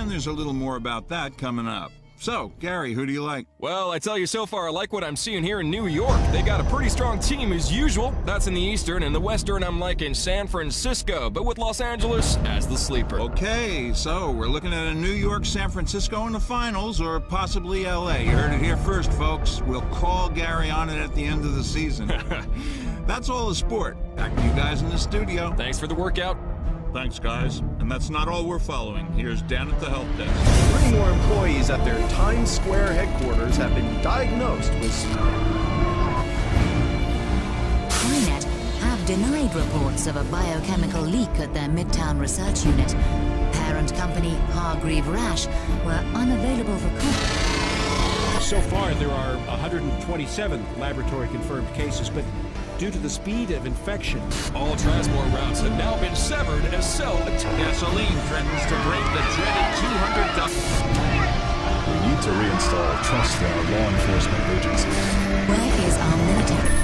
and there's a little more about that coming up. So, Gary, who do you like? Well, I tell you so far, I like what I'm seeing here in New York. They got a pretty strong team as usual. That's in the Eastern. In the Western, I'm liking San Francisco, but with Los Angeles as the sleeper. Okay, so we're looking at a New York, San Francisco in the finals, or possibly LA. You heard it here first, folks. We'll call Gary on it at the end of the season. That's all the sport. Back to you guys in the studio. Thanks for the workout. Thanks, guys. And that's not all we're following. Here's Dan at the help desk. 3 more employees at their Times Square headquarters have been diagnosed with... TriNet have denied reports of a biochemical leak at their Midtown research unit. Parent company Hargreave Rash were unavailable for comment. So far, there are 127 laboratory-confirmed cases, but due to the speed of infection, all transport routes have now been severed as cell gasoline threatens to break the dreaded $200. We need to reinstall trust in our law enforcement agencies. Where is our military?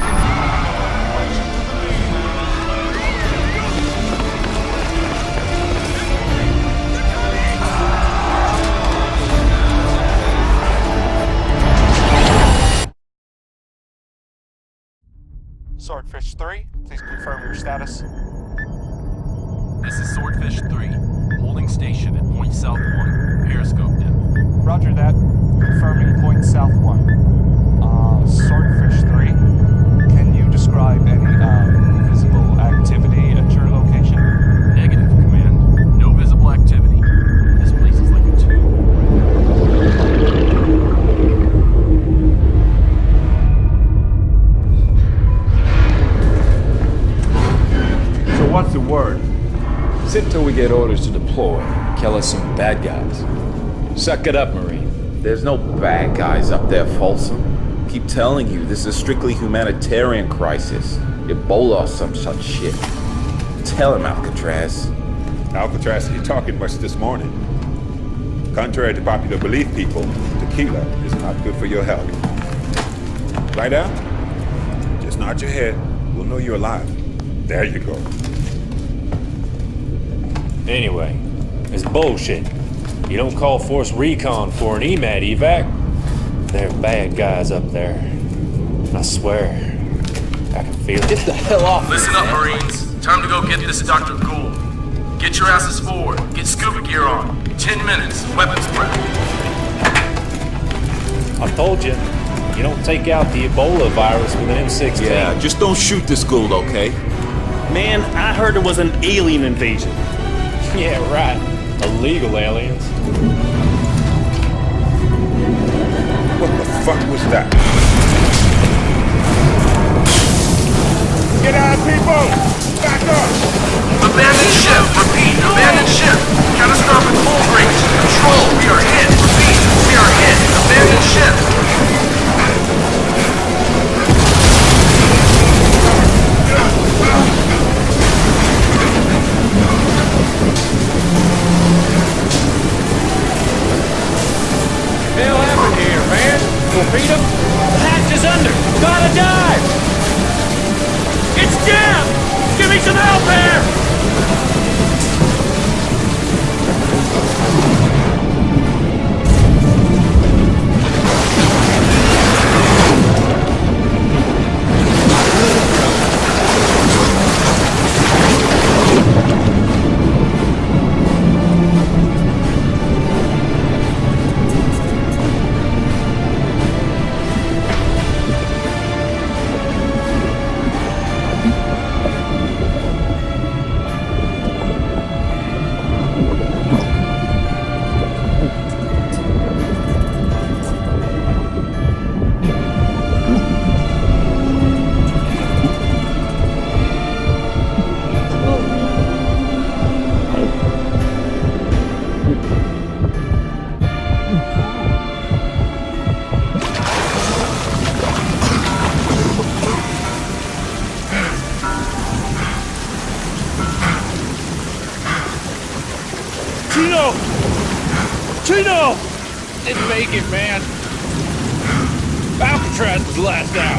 Swordfish 3, please confirm your status. This is Swordfish 3, holding station at point south 1, periscope depth. Roger that, confirming point south 1. Swordfish 3, can you describe any visible activity at your location? Negative, Command. No visible activity. This place is like a tomb. What's the word? Sit till we get orders to deploy. Kill us some bad guys. Suck it up, Marine. There's no bad guys up there, Folsom. Keep telling you, this is a strictly humanitarian crisis. Ebola or some such shit. Tell him, Alcatraz. Alcatraz, you're talking much this morning. Contrary to popular belief, people, tequila is not good for your health. Lie down. Just nod your head. We'll know you're alive. There you go. Anyway, it's bullshit. You don't call Force Recon for an EMAT evac. There are bad guys up there. I swear, I can feel it. Get the hell off! Listen up, Marines. Time to go get this Dr. Gould. Get your asses forward. Get scuba gear on. 10 minutes. Weapons prep. I told you, you don't take out the Ebola virus with an M16. Yeah, just don't shoot this Gould, okay? Man, I heard there was an alien invasion. Yeah, right. Illegal aliens. What the fuck was that? Get out, people! Back up! Abandoned ship. Repeat. Abandoned ship. Catastrophic hull breach. Control. We are hit. Repeat. We are hit. Abandoned ship. Hell happened here, man? Torpedo? The hatch is under! Gotta dive! It's jammed! Give me some help here! Chino! Didn't make it, man. Alcatraz was last out.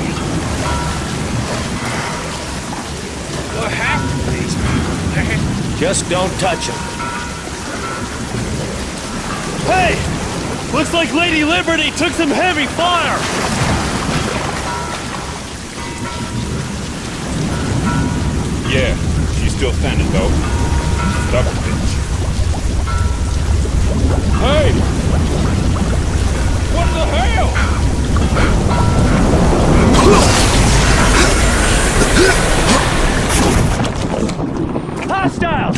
What happened to these people, man? Just don't touch them. Hey! Looks like Lady Liberty took some heavy fire! Yeah, she's still standing though. Stubborn bitch. Hey! What the hell? Hostiles!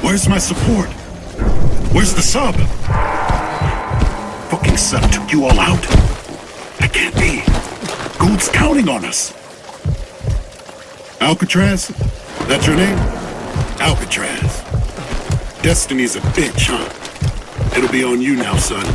Where's my support? Where's the sub? Fucking sub took you all out? That can't be. Gould's counting on us. Alcatraz? That's your name? Alcatraz. Destiny's a bitch, huh? It'll be on you now, son.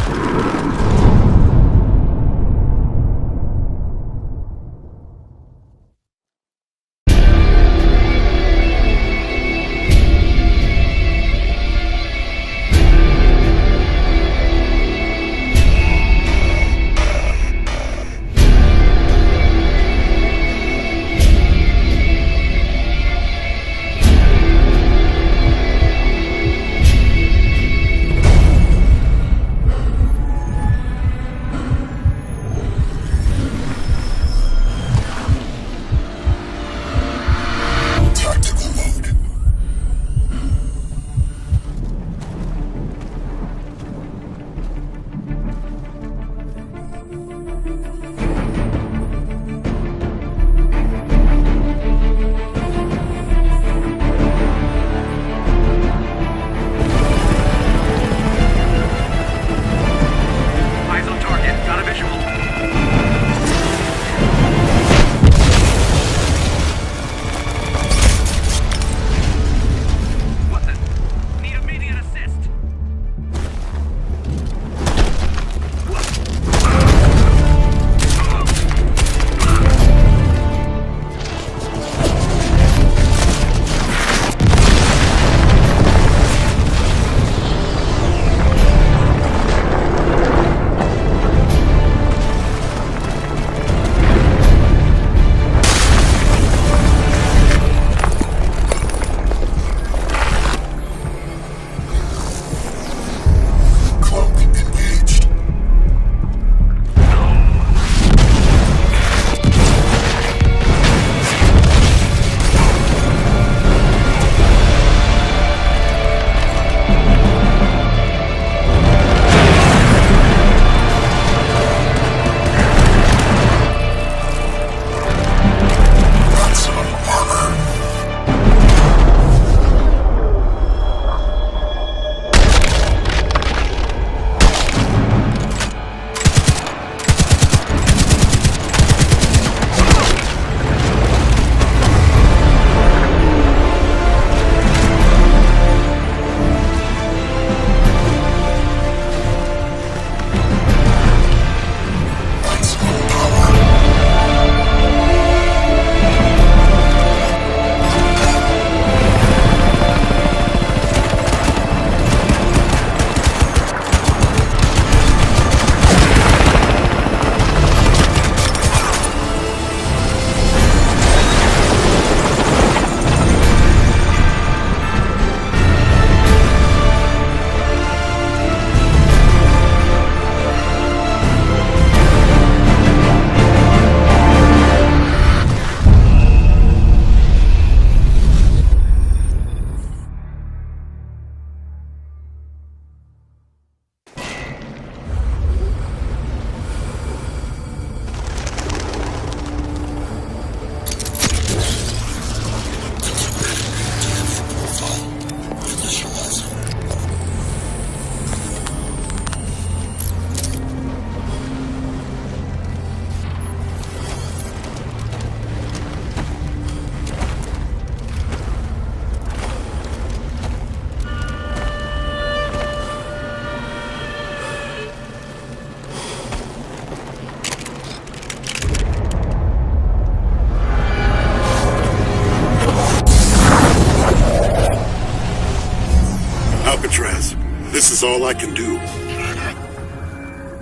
all I can do.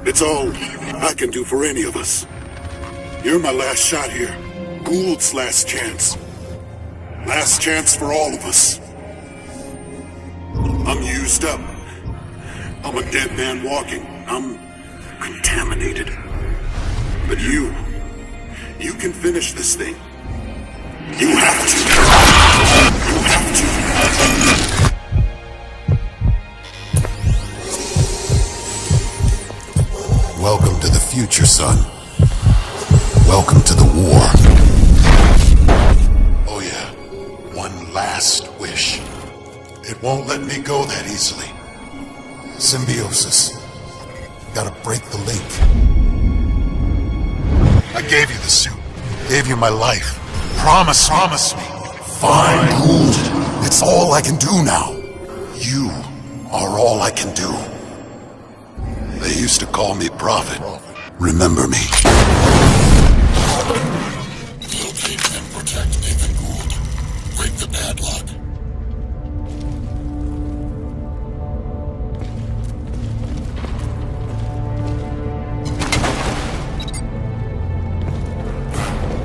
It's all I can do for any of us. You're my last shot here. Gould's last chance. Last chance for all of us. I'm used up. I'm a dead man walking. I'm contaminated. But you can finish this thing. You have to. You have to. Welcome to the future, son. Welcome to the war. Oh yeah, one last wish. It won't let me go that easily. Symbiosis. Gotta break the link. I gave you the suit. Gave you my life. Promise me. Fine, Gould. It's all I can do now. You are all I can do. They used to call me Prophet. Remember me. Locate and protect Nathan Gould. Break the padlock.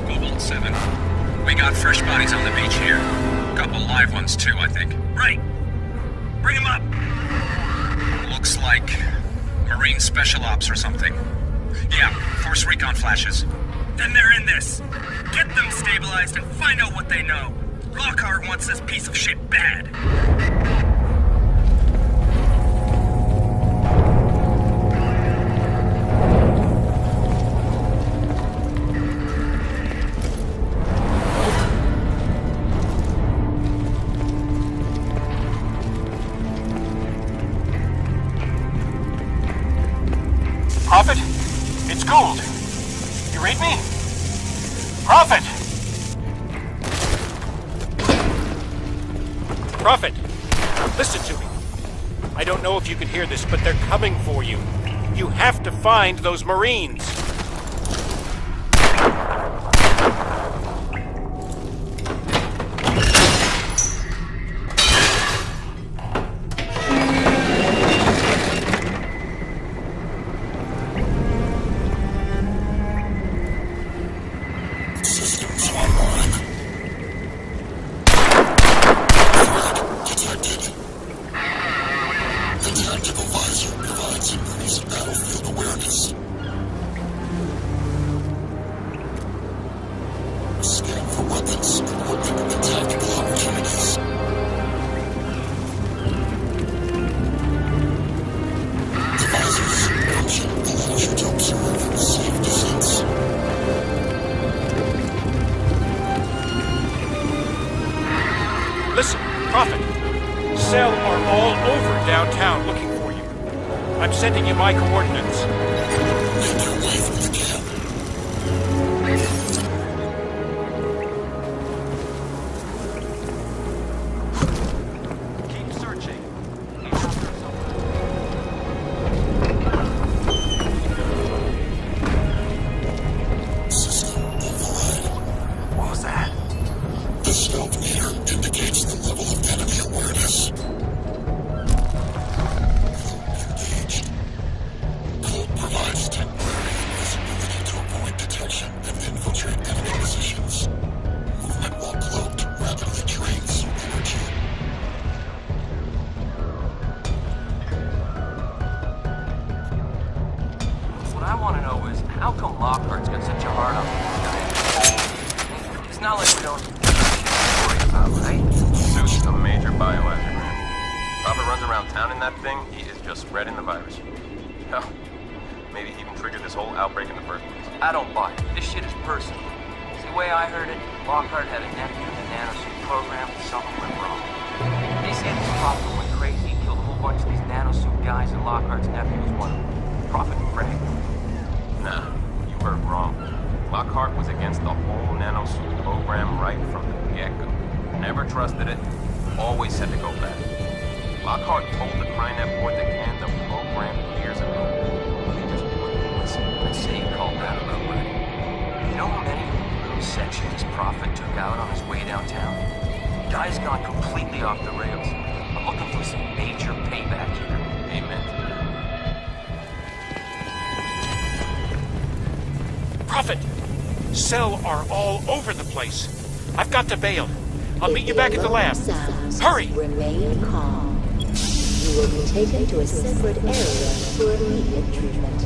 Cobalt 7. We got fresh bodies on the beach here. Couple live ones too, I think. Right. Bring them up. Looks like Marine Special Ops or something. Yeah, Force Recon flashes. Then they're in this. Get them stabilized and find out what they know. Lockhart wants this piece of shit bad. Prophet? It's Gould. You read me? Prophet! Prophet, listen to me. I don't know if you can hear this, but they're coming for you. You have to find those Marines. Listen, Prophet. Cell are all over downtown looking for you. I'm sending you my coordinates. Make your way from the camp. Keep searching. System override. What was that? The stealth meter indicates the level of enemy awareness. Engaged. Code provides temporary invisibility to avoid detection and infiltrate enemy positions. Movement while cloaked rapidly drains energy. What I want to know is, how come Lockhart's got such a hard on these guys? It's not like we don't worry about, right? Suit's a major biohazard, man. Robert runs around town in that thing, he is just spreading the virus. Hell, maybe he even triggered this whole outbreak in the first place. I don't buy it. This shit is personal. See, the way I heard it, Lockhart had a nephew in the nanosuit program and something went wrong. They say this Prophet went crazy and killed a whole bunch of these nanosuit guys, and Lockhart's nephew was one of them. Prophet and Frank. Nah, you heard wrong. Lockhart was against the whole nanosuit program right from the get-go. Never trusted it, always said to go back. Lockhart told the Crynet board to can the program years ago. They just wouldn't listen. I'd say you called that about right. You know how many little sections this Prophet took out on his way downtown? Guy's gone completely off the rails. I'm looking for some major payback here. Hey man, Prophet! Cell are all over the place. I've got to bail. I'll meet you back at the lab. Hurry! Remain calm. You will be taken to a separate area for immediate treatment.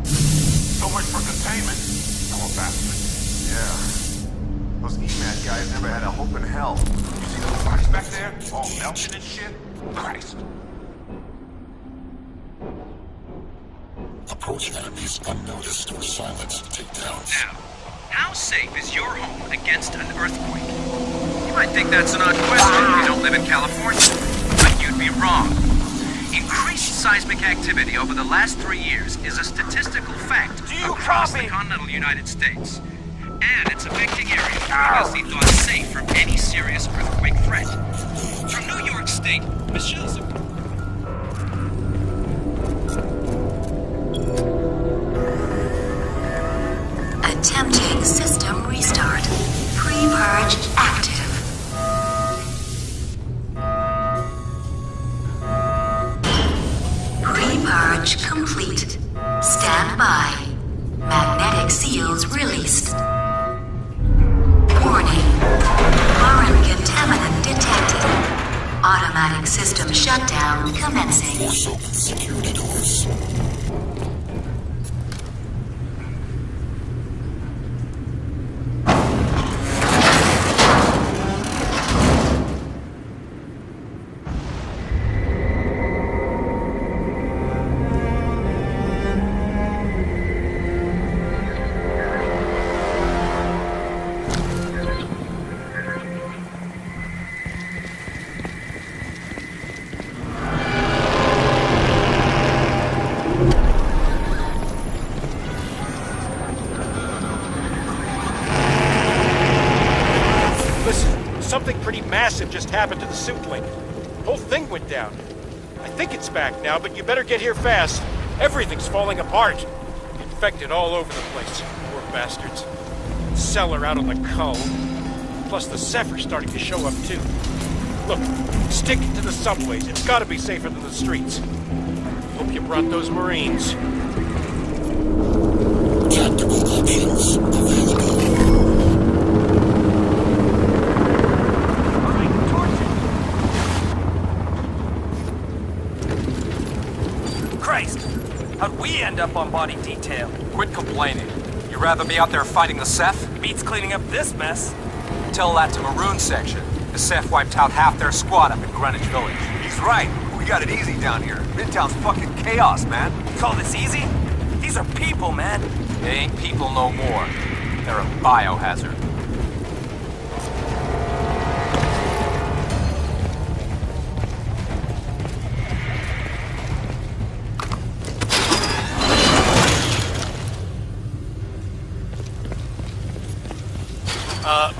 So much for containment. Poor bastard. Yeah. Those EMAD guys never had a hope in hell. You see those bodies back there? All melted and shit? Christ. Approaching enemies unnoticed or silenced. Take downs. Now, how safe is your home against an earthquake? You might think that's an odd question if you don't live in California, but you'd be wrong. Increased seismic activity over the last 3 years is a statistical fact across the continental United States. And it's affecting areas previously thought safe from any serious earthquake threat. From New York State, Michelle's... Attempting system restart. Pre-purge active. Pre-purge complete. Stand by. Magnetic seals released. Warning. Foreign contaminant detected. Automatic system shutdown commencing. Force open security doors. Something pretty massive just happened to the suit link. The whole thing went down. I think it's back now, but you better get here fast. Everything's falling apart. Infected all over the place. Poor bastards. Cellar out on the cull. Plus the Zephyr's starting to show up too. Look, stick to the subways. It's gotta be safer than the streets. Hope you brought those Marines. Tactical options available. How'd we end up on body detail? Quit complaining. You'd rather be out there fighting the Ceph? Beats cleaning up this mess. Tell that to Maroon section. The Ceph wiped out half their squad up in Greenwich Village. He's right. We got it easy down here. Midtown's fucking chaos, man. You call this easy? These are people, man. They ain't people no more. They're a biohazard.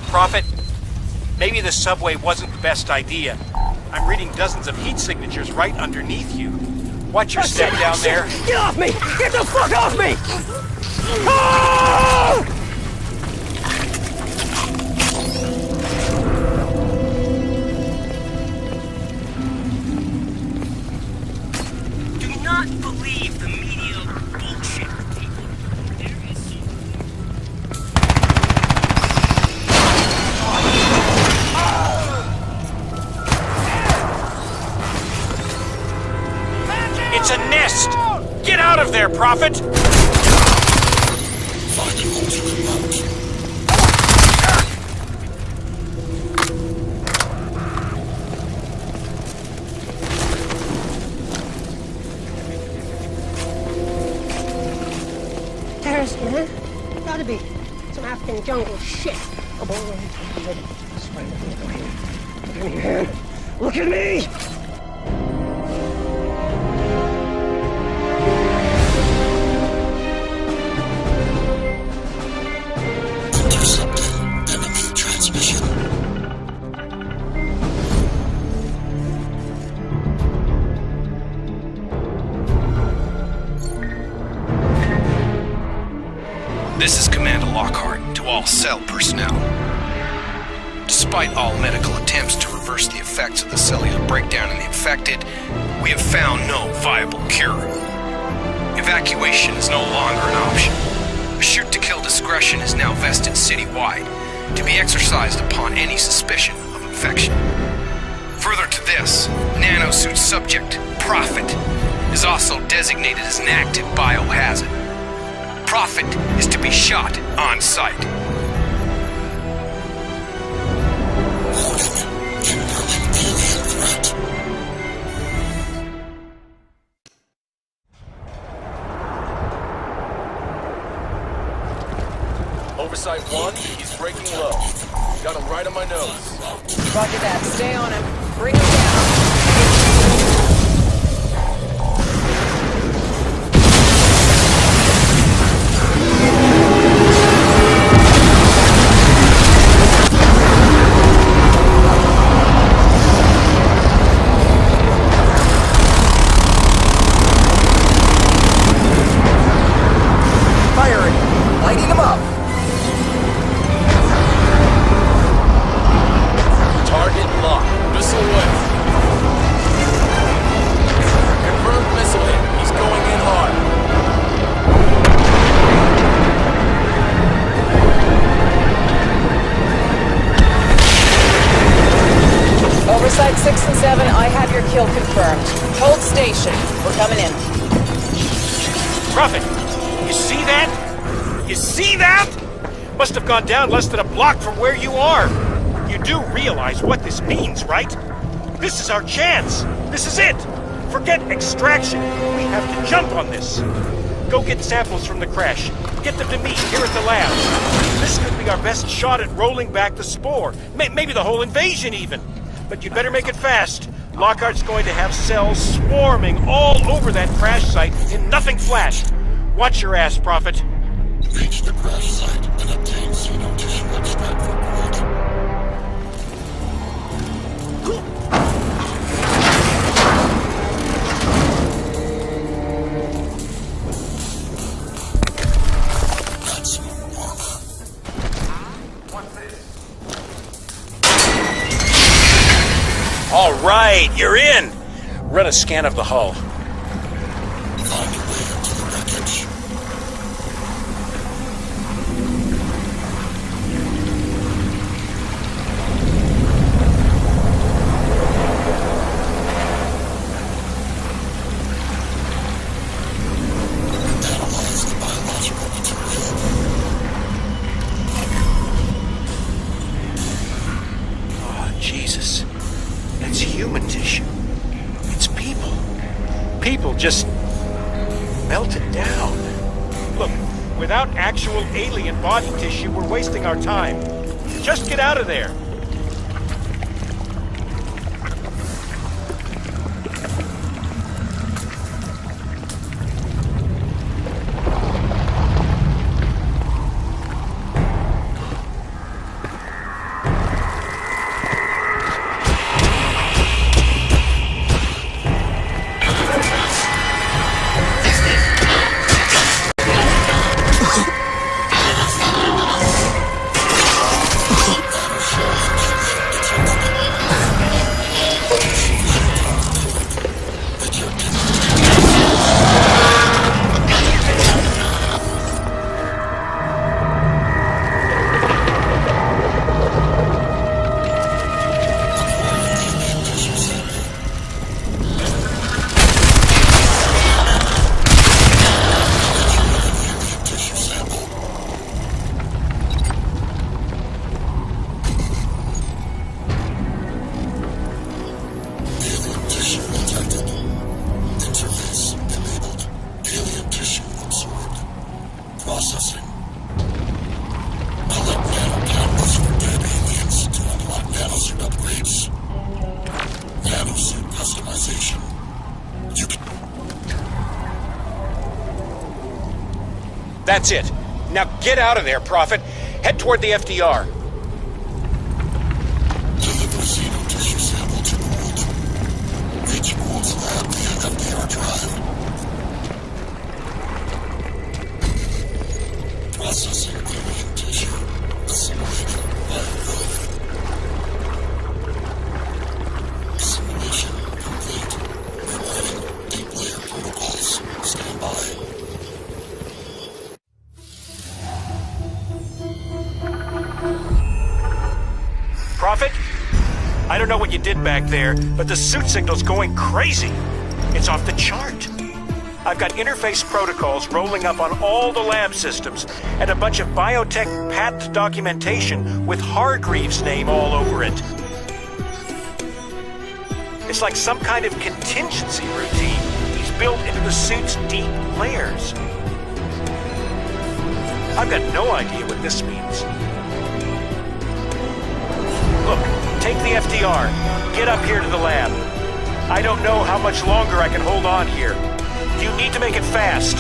Prophet, maybe the subway wasn't the best idea. I'm reading dozens of heat signatures right underneath you. Watch your step down there. Get off me! Get the fuck off me! Ah! Do not believe the media bullshit. It's a nest! Get out of there, Prophet! Find an alternate route. Terrorist, man. Gotta be. Some African jungle shit. Oh, boy. Look at me, man. Look at me! This is Commander Lockhart to all cell personnel. Despite all medical attempts to reverse the effects of the cellular breakdown in the infected, we have found no viable cure. Evacuation is no longer an option. citywide, to be exercised upon any suspicion of infection. Further to this, nanosuit subject, Prophet, is also designated as an active biohazard. Prophet is to be shot on sight. Oversight 1, he's breaking low. Got him right on my nose. Roger that. Stay on him. Bring him down. Firing! Lighting him up! Target locked. Missile away. Confirmed missile hit. He's going in hard. Oversight 6 and 7, I have your kill confirmed. Hold station. We're coming in. Prophet, you see that? You see that? Must have gone down less than a block from where you are. You do realize what this means, right? This is our chance. This is it. Forget extraction. We have to jump on this. Go get samples from the crash. Get them to me here at the lab. This could be our best shot at rolling back the spore. Maybe the whole invasion even. But you'd better make it fast. Lockhart's going to have cells swarming all over that crash site in nothing flash. Watch your ass, Prophet. Reach the crash site and obtain xenotissue extract for quality. That's armor. What's this? All right, you're in. Run a scan of the hull. Find your way into the wreckage. Analyze the biological material. Oh, Jesus. That's human tissue. It's people. People just melted down. Look, without actual alien body tissue, we're wasting our time. Just get out of there. Processing. Collect nanocameras for dead aliens to unlock nanosuit upgrades. Nanosuit customization. You can... That's it. Now get out of there, Prophet. Head toward the FDR. Deliver xenotissue sample to Gould. Reach Gould's lab via FDR drive. Processing alien tissue. Assimilating biogrowth. Assimilation complete. Rewriting deep layer protocols. Stand by. Prophet? I don't know what you did back there, but the suit signal's going crazy. It's off the chart. I've got interface protocols rolling up on all the lab systems, and a bunch of biotech patent documentation with Hargreaves' name all over it. It's like some kind of contingency routine he's built into the suit's deep layers. I've got no idea what this means. Look, take the FDR. Get up here to the lab. I don't know how much longer I can hold on here. You need to make it fast.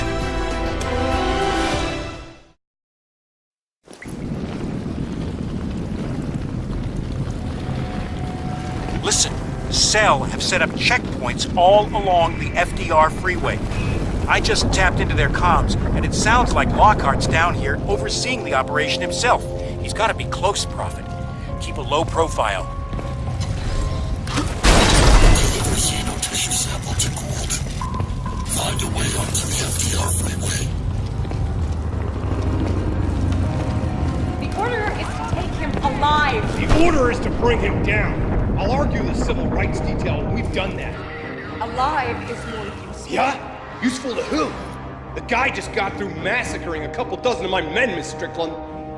Listen, Cell have set up checkpoints all along the FDR freeway. I just tapped into their comms, and it sounds like Lockhart's down here overseeing the operation himself. He's got to be close, Prophet. Keep a low profile. Deliver xeno tissue sample to Gould. Find a way onto the FDR freeway. The order is to take him alive. The order is to bring him down. I'll argue the civil rights detail when we've done that. Alive is more useful. Yeah? Useful to who? The guy just got through massacring a couple dozen of my men, Miss Strickland.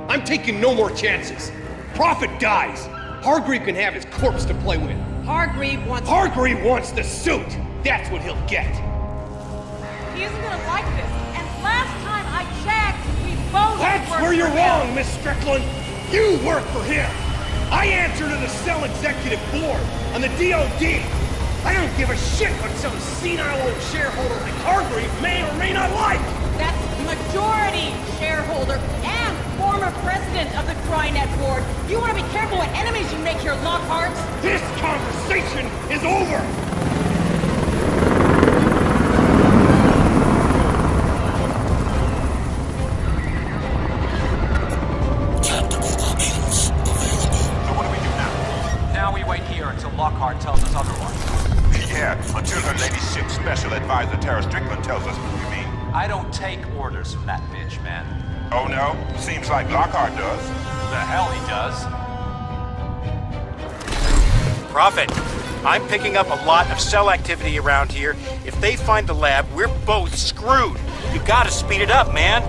I'm taking no more chances. Prophet dies. Hargreave can have his corpse to play with. Hargreave wants the suit. That's what he'll get. He isn't gonna like this. And last time I checked, we both That's worked where you're for him. wrong, Miss Strickland. You work for him. I answer to the Cell Executive Board on the DOD. I don't give a shit what some senile old shareholder like Hargreave may or may not like. That's majority shareholder and former president of the Crynet board. You want to be careful what enemies you make here, Lockhart. This conversation is over. Tactical options available. So what do we do now? Now we wait here until Lockhart tells us otherwise. Yeah, until her ladyship special advisor Tara Strickland tells us. You mean? I don't take orders from that bitch, man. Oh no? Seems like Lockhart does. The hell he does. Prophet, I'm picking up a lot of cell activity around here. If they find the lab, we're both screwed. You gotta speed it up, man.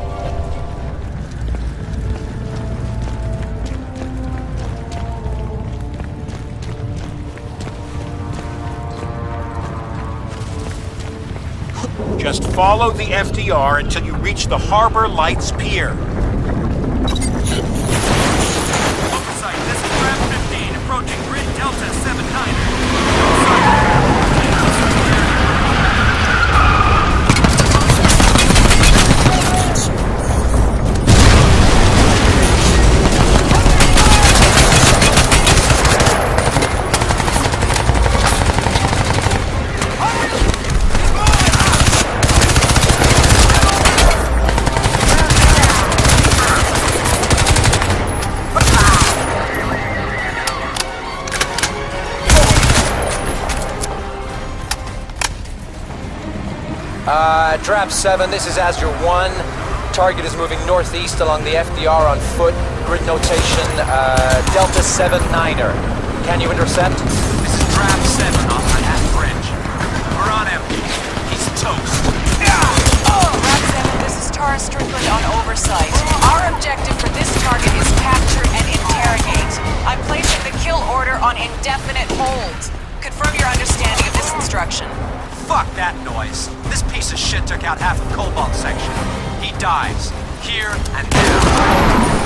Just follow the FDR until you reach the Harbor Lights Pier. Oversight, this is Draft 15, approaching Grid Delta 79. Draft 7, this is Azure 1. Target is moving northeast along the FDR on foot. Grid notation, Delta 79er. Can you intercept? This is Draft 7 on Manhattan Bridge. We're on him. He's toast. Draft 7, this is Tara Strickland on oversight. Our objective for this target is capture and interrogate. I'm placing the kill order on indefinite hold. Confirm your understanding of this instruction. Fuck that noise. This piece of shit took out half of Cobalt section. He dies. Here and now.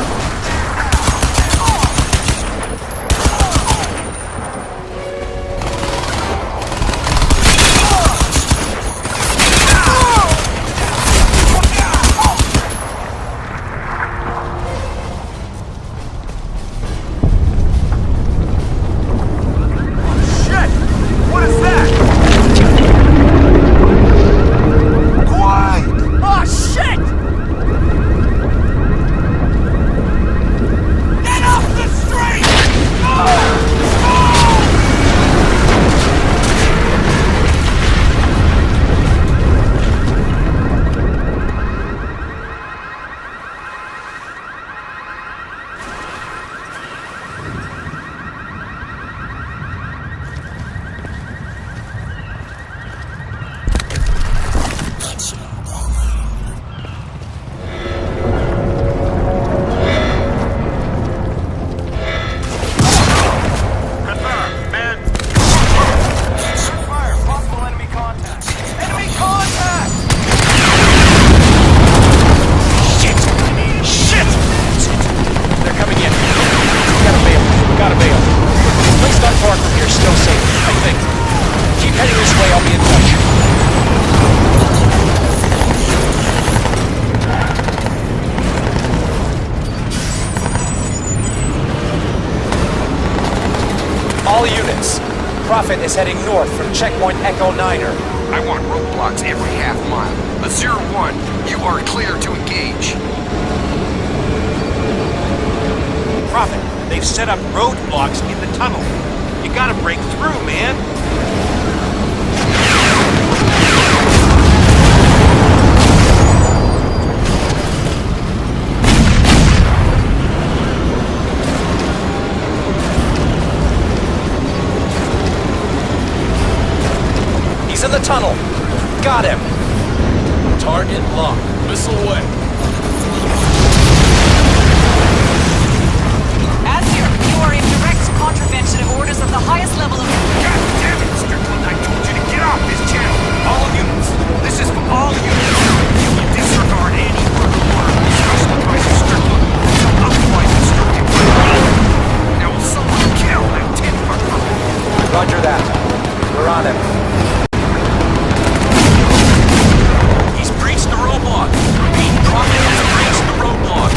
Prophet is heading north from checkpoint Echo 9er. I want roadblocks every half mile. A 0-1, you are clear to engage. Prophet, they've set up roadblocks in the tunnel. You gotta break through, man. He's in the tunnel. Got him. Target locked. Missile away. Azir, you are in direct contravention of orders of the highest level of... God damn it, Strickland! I told you to get off this channel! All units! This is for all units! You will disregard any further order, especially by Strickland, until otherwise instructed by me. Now will someone kill that tin-fucker? Roger that. We're on him. He's breached the roadblock. Repeat, Prophet has breached the roadblock.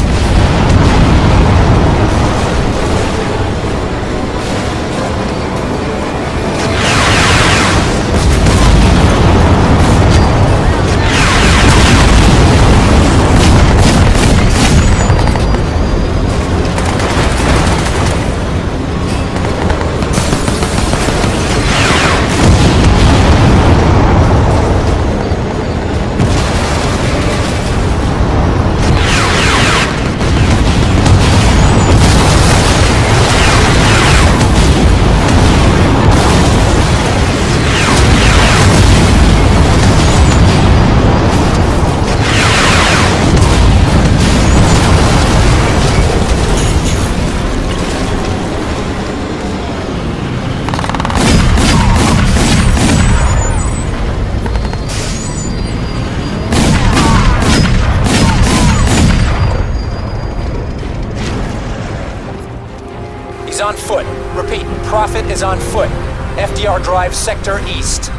On foot. Repeat, Prophet is on foot. FDR Drive, Sector East.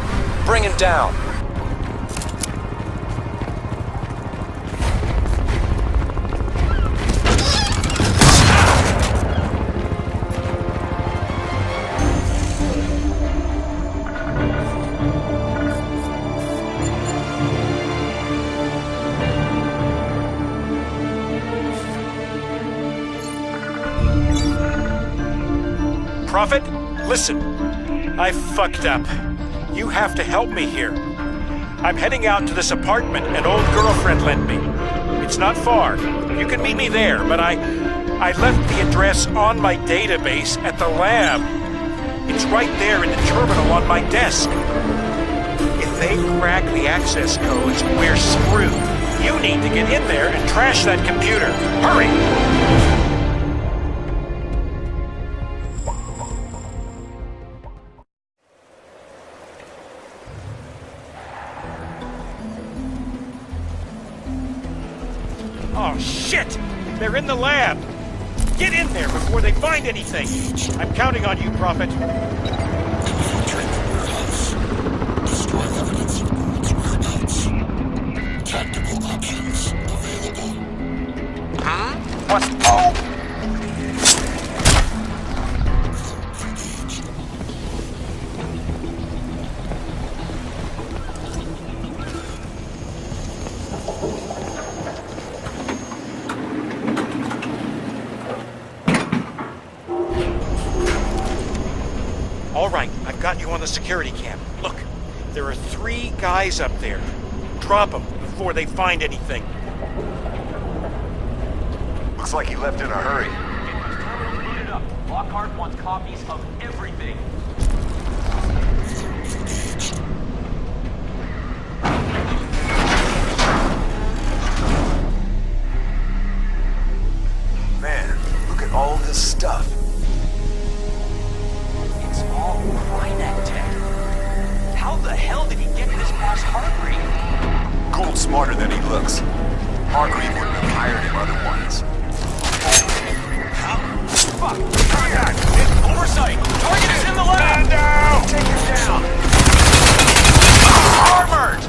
Bring him down. Prophet, listen. I fucked up. You have to help me here. I'm heading out to this apartment an old girlfriend lent me. It's not far. You can meet me there, but I left the address on my database at the lab. It's right there in the terminal on my desk. If they crack the access codes, we're screwed. You need to get in there and trash that computer. Hurry! Oh, shit! They're in the lab! Get in there before they find anything! I'm counting on you, Prophet. Infiltrate the warehouse. Destroy evidence of Gould's whereabouts. Tactical options available. Huh? What's... Oh! All right, I've got you on the security cam. Look, there are 3 guys up there. Drop them before they find anything. Looks like he left in a hurry. Get it up. Lockhart wants copies of everything. Man, look at all this stuff. It's all Crynet tech. How the hell did he get this past Hargreave? Gould's smarter than he looks. Hargreave wouldn't have hired him otherwise. Fuck! Contact! Oversight! Target is in the lab! Down! Take him down! Armored!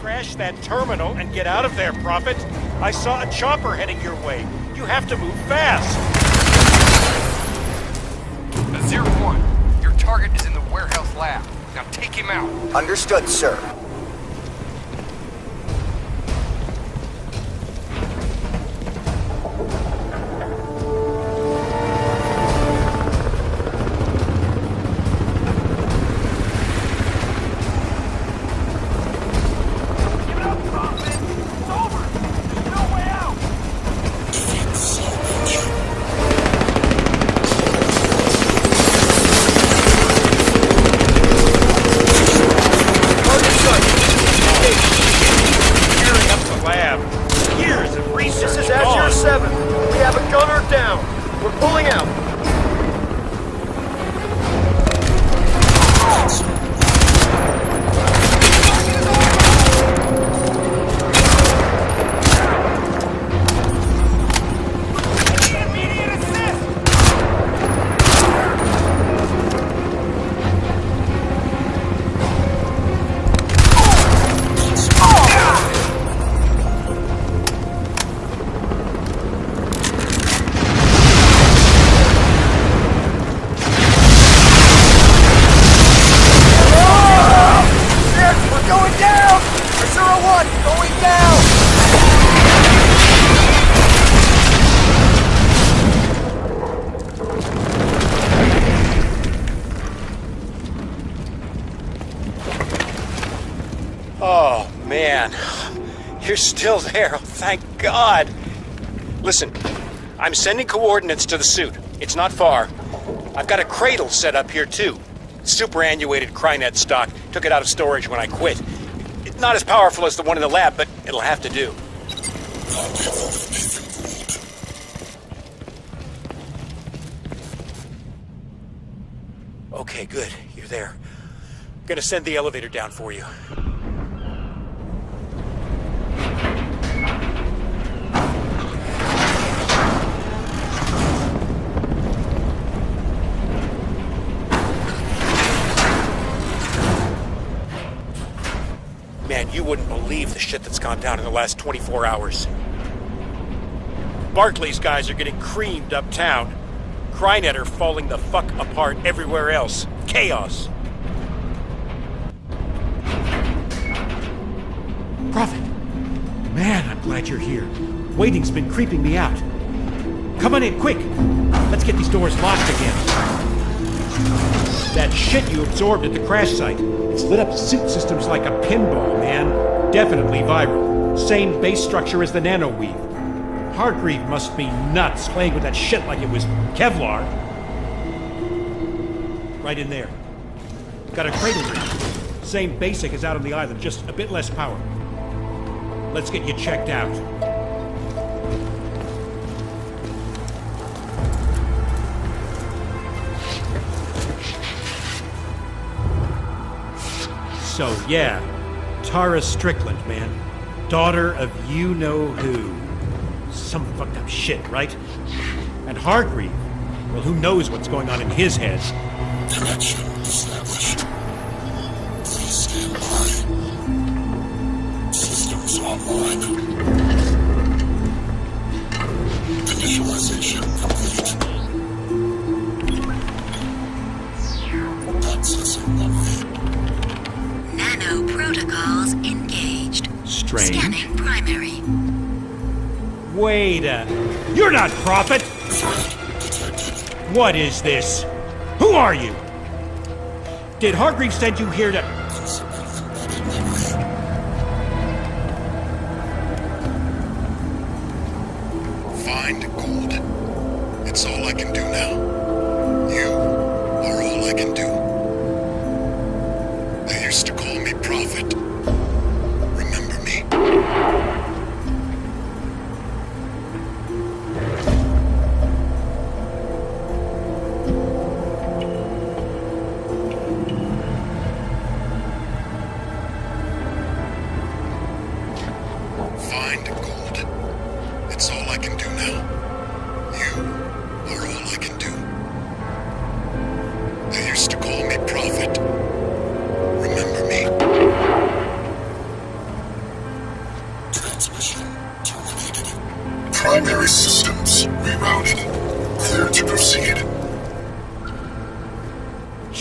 Crash that terminal and get out of there, Prophet. I saw a chopper heading your way. You have to move fast. 0-1, your target is in the warehouse lab. Now take him out. Understood, sir. Oh, man. You're still there. Oh, thank God. Listen, I'm sending coordinates to the suit. It's not far. I've got a cradle set up here, too. Superannuated Crynet stock. Took it out of storage when I quit. It's not as powerful as the one in the lab, but it'll have to do. Okay, good. You're there. Gonna send the elevator down for you. Man, you wouldn't believe the shit that's gone down in the last 24 hours. Barclay's guys are getting creamed uptown. Crynet are falling the fuck apart everywhere else. Chaos. Prophet! Man, I'm glad you're here. Waiting's been creeping me out. Come on in, quick! Let's get these doors locked again. That shit you absorbed at the crash site. It's lit up suit systems like a pinball, man. Definitely viral. Same base structure as the nanoweave. Hargreave must be nuts playing with that shit like it was Kevlar. Right in there. Got a cradle rig. Same basic as out on the island, just a bit less power. Let's get you checked out. So, yeah, Tara Strickland, man. Daughter of you-know-who. Some fucked up shit, right? And Hargreave, well, who knows what's going on in his head. Connection established. Please stand by. Systems online. Initialization complete. Accessing memory. Nano protocols engaged. Strange. Scanning primary. Wait a... You're not Prophet! What is this? Who are you? Did Hargreave send you here to... Find gold. It's all I can do now. You are all I can do. They used to call me Prophet. Remember me?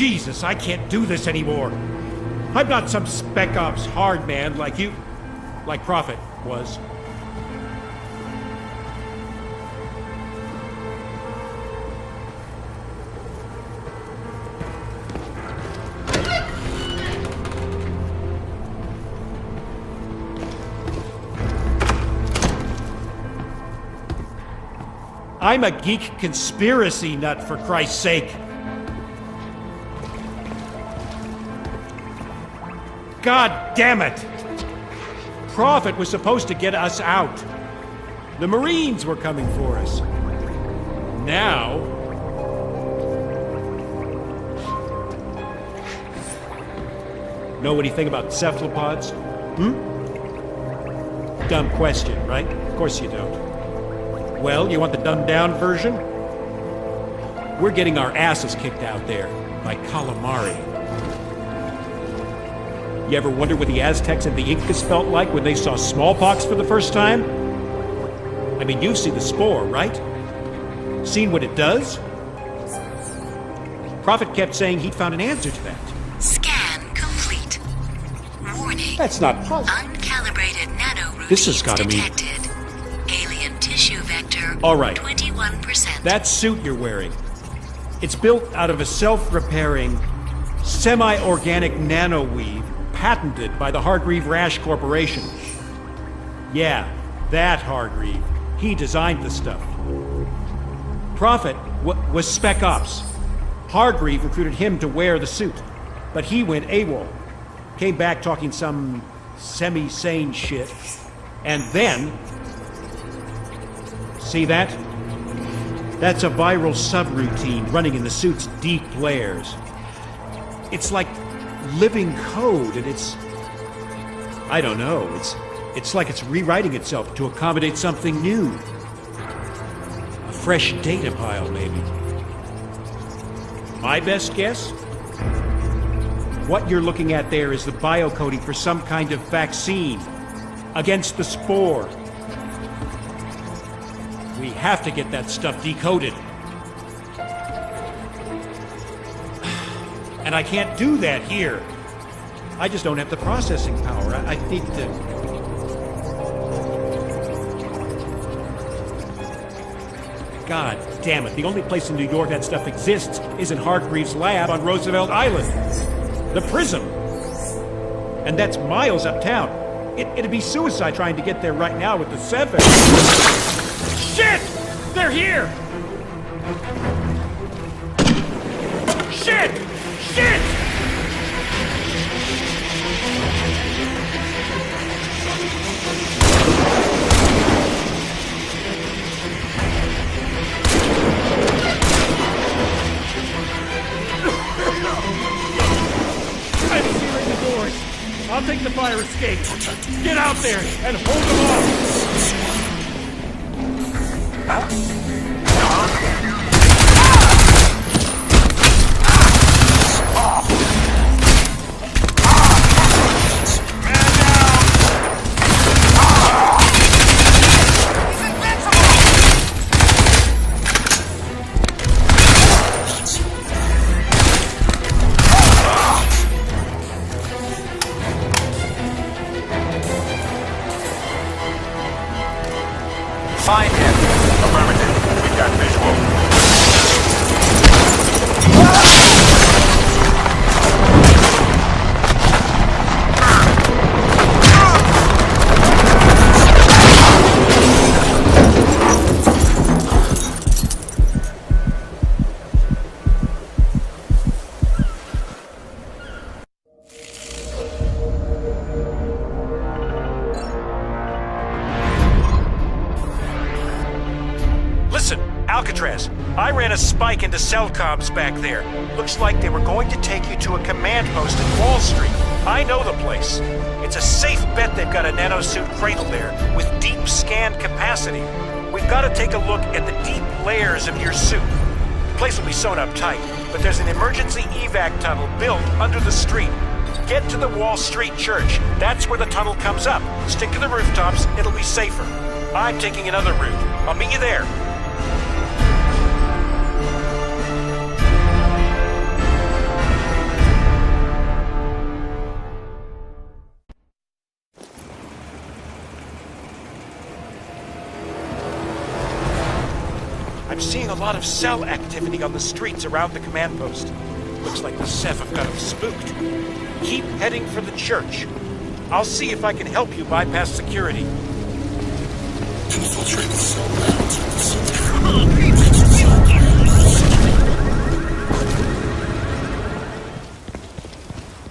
Jesus, I can't do this anymore. I'm not some Spec Ops hard man like you... like Prophet was. I'm a geek conspiracy nut, for Christ's sake. God damn it! Prophet was supposed to get us out. The Marines were coming for us. Now... Know anything about cephalopods? Dumb question, right? Of course you don't. Well, you want the dumbed-down version? We're getting our asses kicked out there by calamari. You ever wonder what the Aztecs and the Incas felt like when they saw smallpox for the first time? I mean, you've seen the spore, right? Seen what it does? Prophet kept saying he'd found an answer to that. Scan complete. Warning. That's not possible. Uncalibrated nanoroutines This has got to mean... detected. Alien tissue vector. All right. 21%. That suit you're wearing, it's built out of a self-repairing, semi-organic nanoweave patented by the Hargreave Rash Corporation. Yeah, that Hargreave. He designed the stuff. Prophet was Spec Ops. Hargreave recruited him to wear the suit, but he went AWOL. Came back talking some semi-sane shit, and then... See that? That's a viral subroutine running in the suit's deep layers. It's like living code, and it's... I don't know, it's like it's rewriting itself to accommodate something new. A fresh data pile, maybe. My best guess? What you're looking at there is the biocoding for some kind of vaccine against the spore. We have to get that stuff decoded. And I can't do that here. I just don't have the processing power. I need to... God damn it. The only place in New York that stuff exists is in Hargreaves' lab on Roosevelt Island. The Prism. And that's miles uptown. It'd be suicide trying to get there right now with the 7. Shit! They're here! Shit! Shit! I'm sealing the doors. I'll take the fire escape. Get out there and hold them off. Find him. Affirmative. We've got visual. Alcatraz, I ran a spike into cell comms back there. Looks like they were going to take you to a command post in Wall Street. I know the place. It's a safe bet they've got a nanosuit cradle there with deep scan capacity. We've got to take a look at the deep layers of your suit. The place will be sewn up tight, but there's an emergency evac tunnel built under the street. Get to the Wall Street Church. That's where the tunnel comes up. Stick to the rooftops, it'll be safer. I'm taking another route. I'll meet you there. I'm seeing a lot of cell activity on the streets around the command post. Looks like the Ceph have got them spooked. Keep heading for the church. I'll see if I can help you bypass security. Infiltrate the cell rounds with the cell. Come on, people!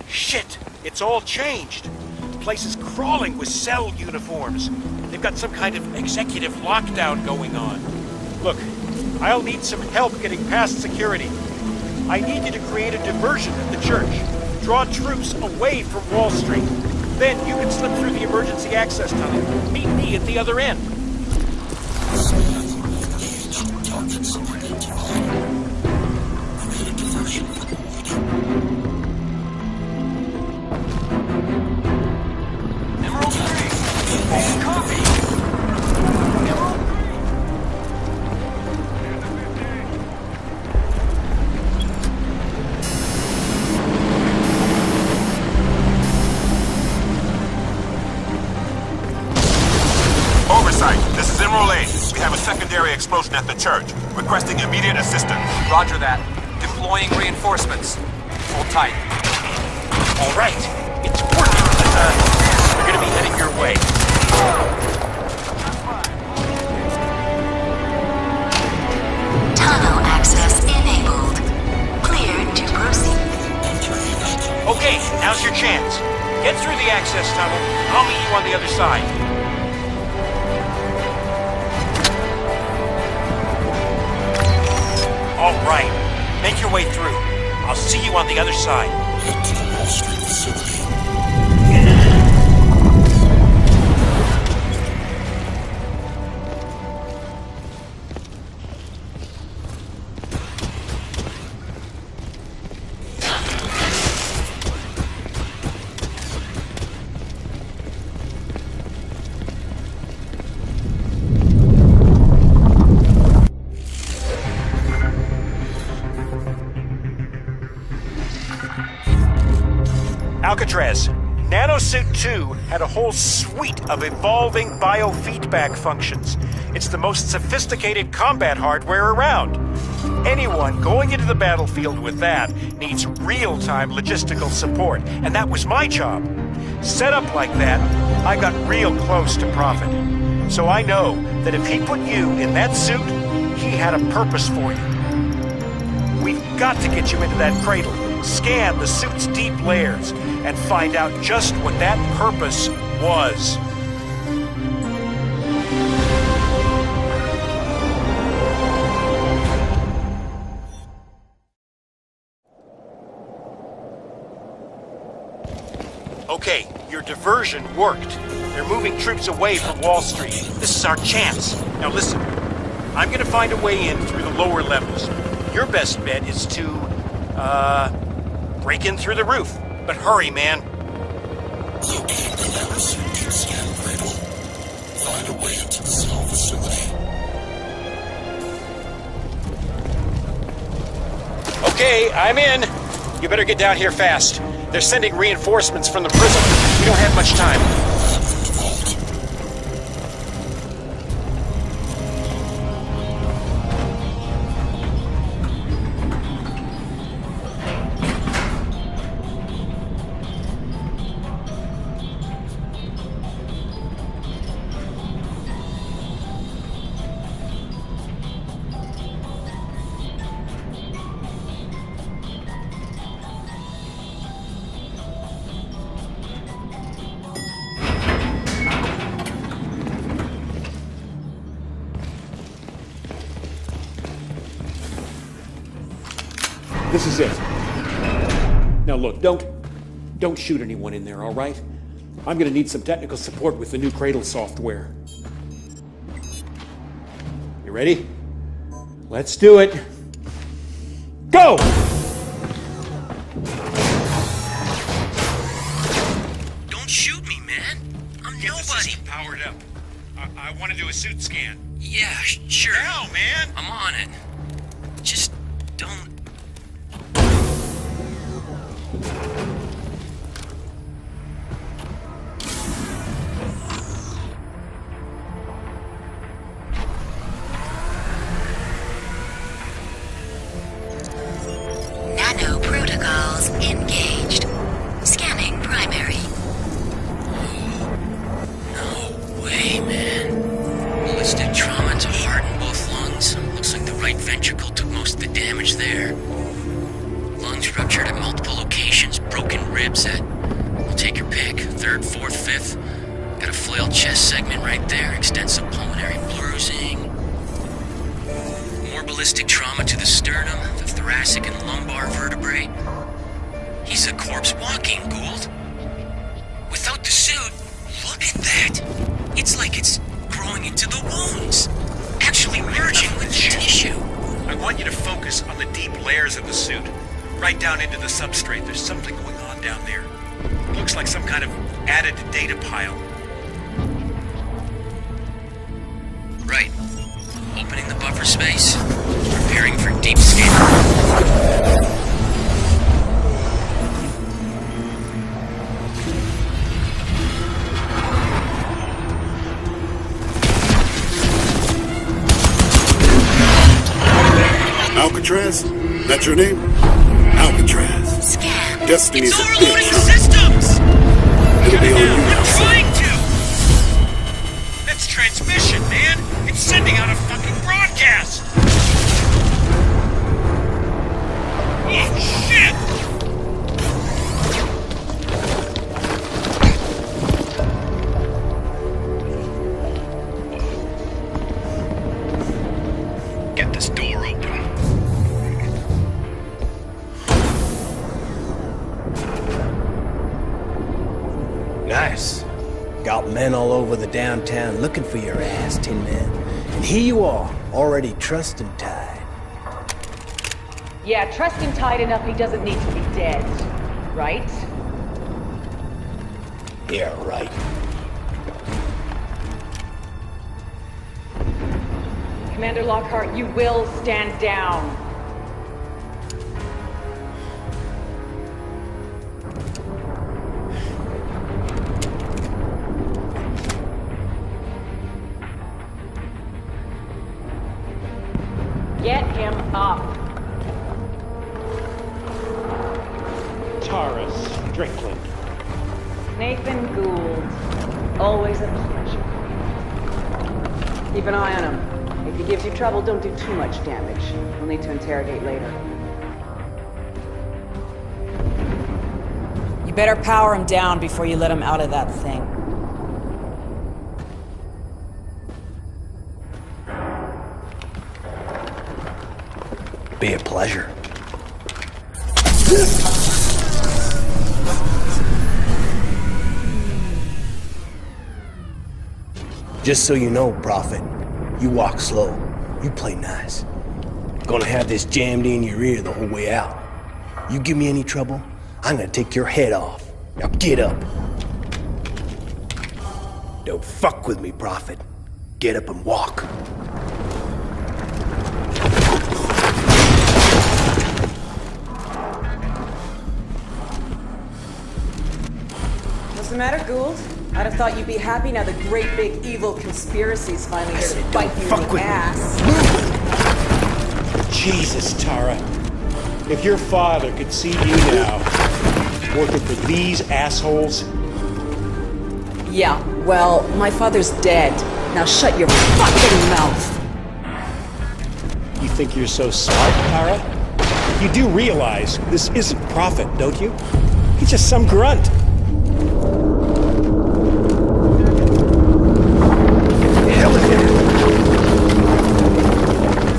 Shit! It's all changed. The place is crawling with cell uniforms. They've got some kind of executive lockdown going on. Look, I'll need some help getting past security. I need you to create a diversion at the church. Draw troops away from Wall Street. Then you can slip through the emergency access tunnel. Meet me at the other end. Targets identified. Create a diversion for Gould. Emerald 3! Copy! Emerald 3! Oversight, this is Emerald 8. We have a secondary explosion at the church. Requesting immediate assistance. Roger that. Deploying reinforcements. Hold tight. All right, it's working. We're gonna be heading your way. Tunnel access enabled. Cleared to proceed. Okay, now's your chance. Get through the access tunnel. I'll meet you on the other side. All right, make your way through. I'll see you on the other side. Head to the Wall Street facility. Alcatraz, Nanosuit 2 had a whole suite of evolving biofeedback functions. It's the most sophisticated combat hardware around. Anyone going into the battlefield with that needs real-time logistical support, and that was my job. Set up like that, I got real close to Prophet. So I know that if he put you in that suit, he had a purpose for you. We've got to get you into that cradle, scan the suit's deep layers, and find out just what that purpose was. Okay, your diversion worked. They're moving troops away from Wall Street. This is our chance. Now listen, I'm gonna find a way in through the lower levels. Your best bet is to, break in through the roof. But hurry, man. Locate the Nanosuit deep scan cradle. Find a way into the cell facility. Okay, I'm in. You better get down here fast. They're sending reinforcements from the prison. We don't have much time. This is it. Now look, don't shoot anyone in there, all right? I'm gonna need some technical support with the new Cradle software. You ready? Let's do it. Go! Don't shoot me, man. I'm Get nobody. the system powered up. I want to do a suit scan. Yeah, sure. Now, man! I'm on it. Just don't. with. Got a flailed chest segment right there, extensive pulmonary bruising. More ballistic trauma to the sternum, the thoracic and lumbar vertebrae. He's a corpse walking, Gould. Without the suit, look at that. It's like it's growing into the wounds. Actually merging with the tissue. I want you to focus on the deep layers of the suit. Right down into the substrate. There's something going on down there. It looks like some kind of added data pile. Right. Opening the buffer space. Preparing for deep scan. Alcatraz? That's your name? Alcatraz. Scam. Destiny's It's a overloading bitch. the systems! It'll be on you now, I'm son. trying to! That's transmission, man! It's sending out a fucking broadcast! Oh, shit! Get this door open. Nice. Got men all over the downtown looking for your ass, Tin Man. And here you are, already trussed and tied. Yeah, trust him tight enough he doesn't need to be dead. Right? Yeah, right. Commander Lockhart, you will stand down. Get him up. Tara Strickland. Nathan Gould. Always a pleasure. Keep an eye on him. If he gives you trouble, don't do too much damage. We'll need to interrogate later. You better power him down before you let him out of that thing. Be a pleasure. Just so you know, Prophet, you walk slow. You play nice. Gonna have this jammed in your ear the whole way out. You give me any trouble, I'm gonna take your head off. Now get up. Don't fuck with me, Prophet. Get up and walk. What's the matter, Gould? I'd have thought you'd be happy now the great big evil conspiracy's finally here to bite you in the ass. Jesus, Tara. If your father could see you now, working for these assholes. Yeah, well, my father's dead. Now shut your fucking mouth. You think you're so smart, Tara? You do realize this isn't Prophet, don't you? He's just some grunt.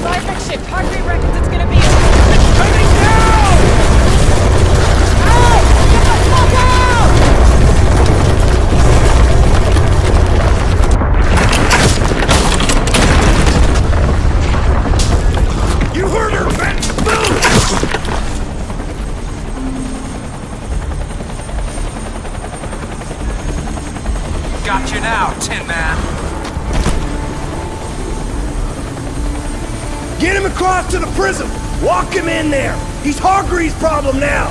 Seismic ship, Hargreave reckons it's gonna be... It's coming down! Hey! Get the fuck out! You heard her, man! Move! Got you now, Tin Man. Get him across to the prism! Walk him in there! He's Hargreaves' problem now!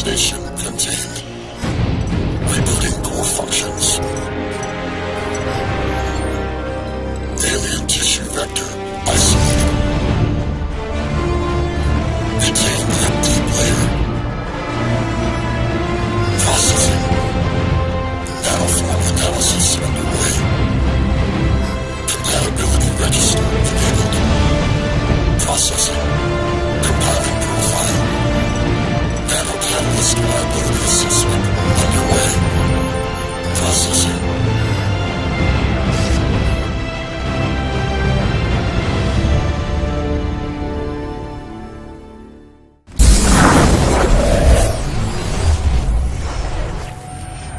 station contained. Rebooting core functions. Alien tissue vector isolated. Contain that deep layer. Processing. Nanoform analysis underway. Compatibility register enabled. Processing. Compiling profile. Nanocatalyst reliability assessment underway. Processing.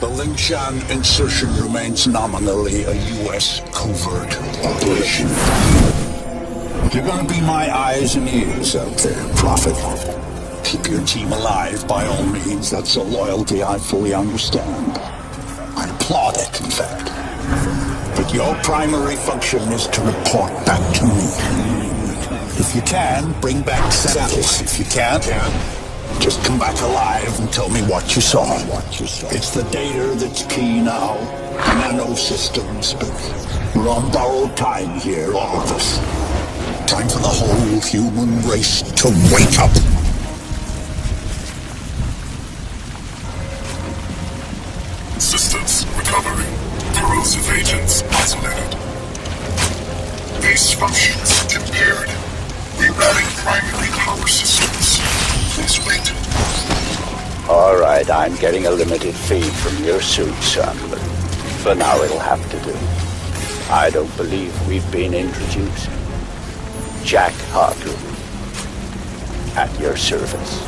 The Lingshan insertion remains nominally a U.S. covert operation. You're gonna be my eyes and ears out there, Prophet. Keep your team alive by all means. That's a loyalty I fully understand. I applaud it, in fact. But your primary function is to report back to me. If you can, bring back samples. If you can't, just come back alive and tell me what you saw. It's the data that's key now. Nano systems, but we're on borrowed time here, all of us. Time for the whole human race to wake up. Systems recovery. Corrosive agents isolated. Base functions impaired. Rerouting primary power systems. Please wait. All right, I'm getting a limited feed from your suit, son, but for now it'll have to do. I don't believe we've been introduced. Jack Harker, at your service.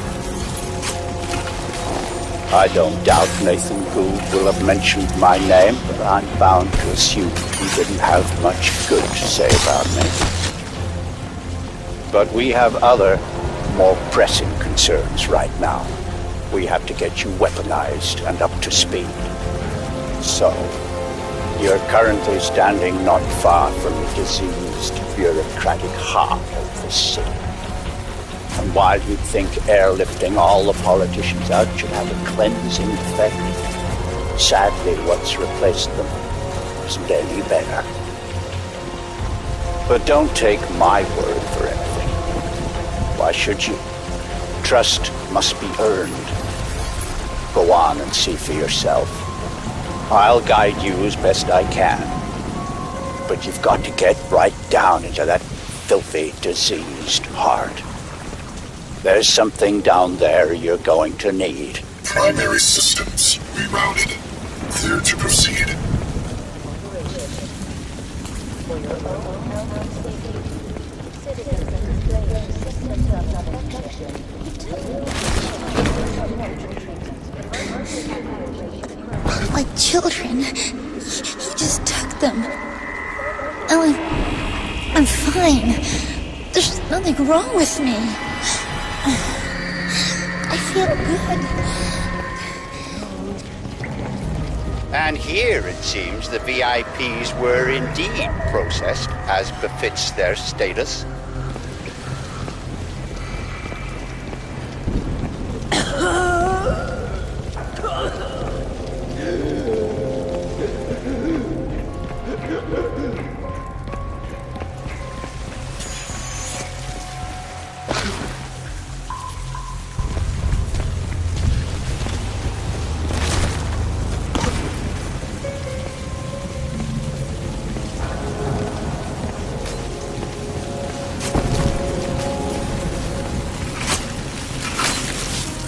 I don't doubt Nathan Gould will have mentioned my name, but I'm bound to assume he didn't have much good to say about me. But we have other, more pressing concerns right now. We have to get you weaponized and up to speed. So, you're currently standing not far from the diseased, bureaucratic heart of the city. And while you'd think airlifting all the politicians out should have a cleansing effect, sadly what's replaced them isn't any better. But don't take my word for anything. Why should you? Trust must be earned. Go on and see for yourself. I'll guide you as best I can. But you've got to get right down into that filthy, diseased heart. There's something down there you're going to need. Primary systems rerouted. Clear to proceed. My children. He just took them. Ellen, I'm fine. There's nothing wrong with me. I feel good. And here, it seems, the VIPs were indeed processed, as befits their status.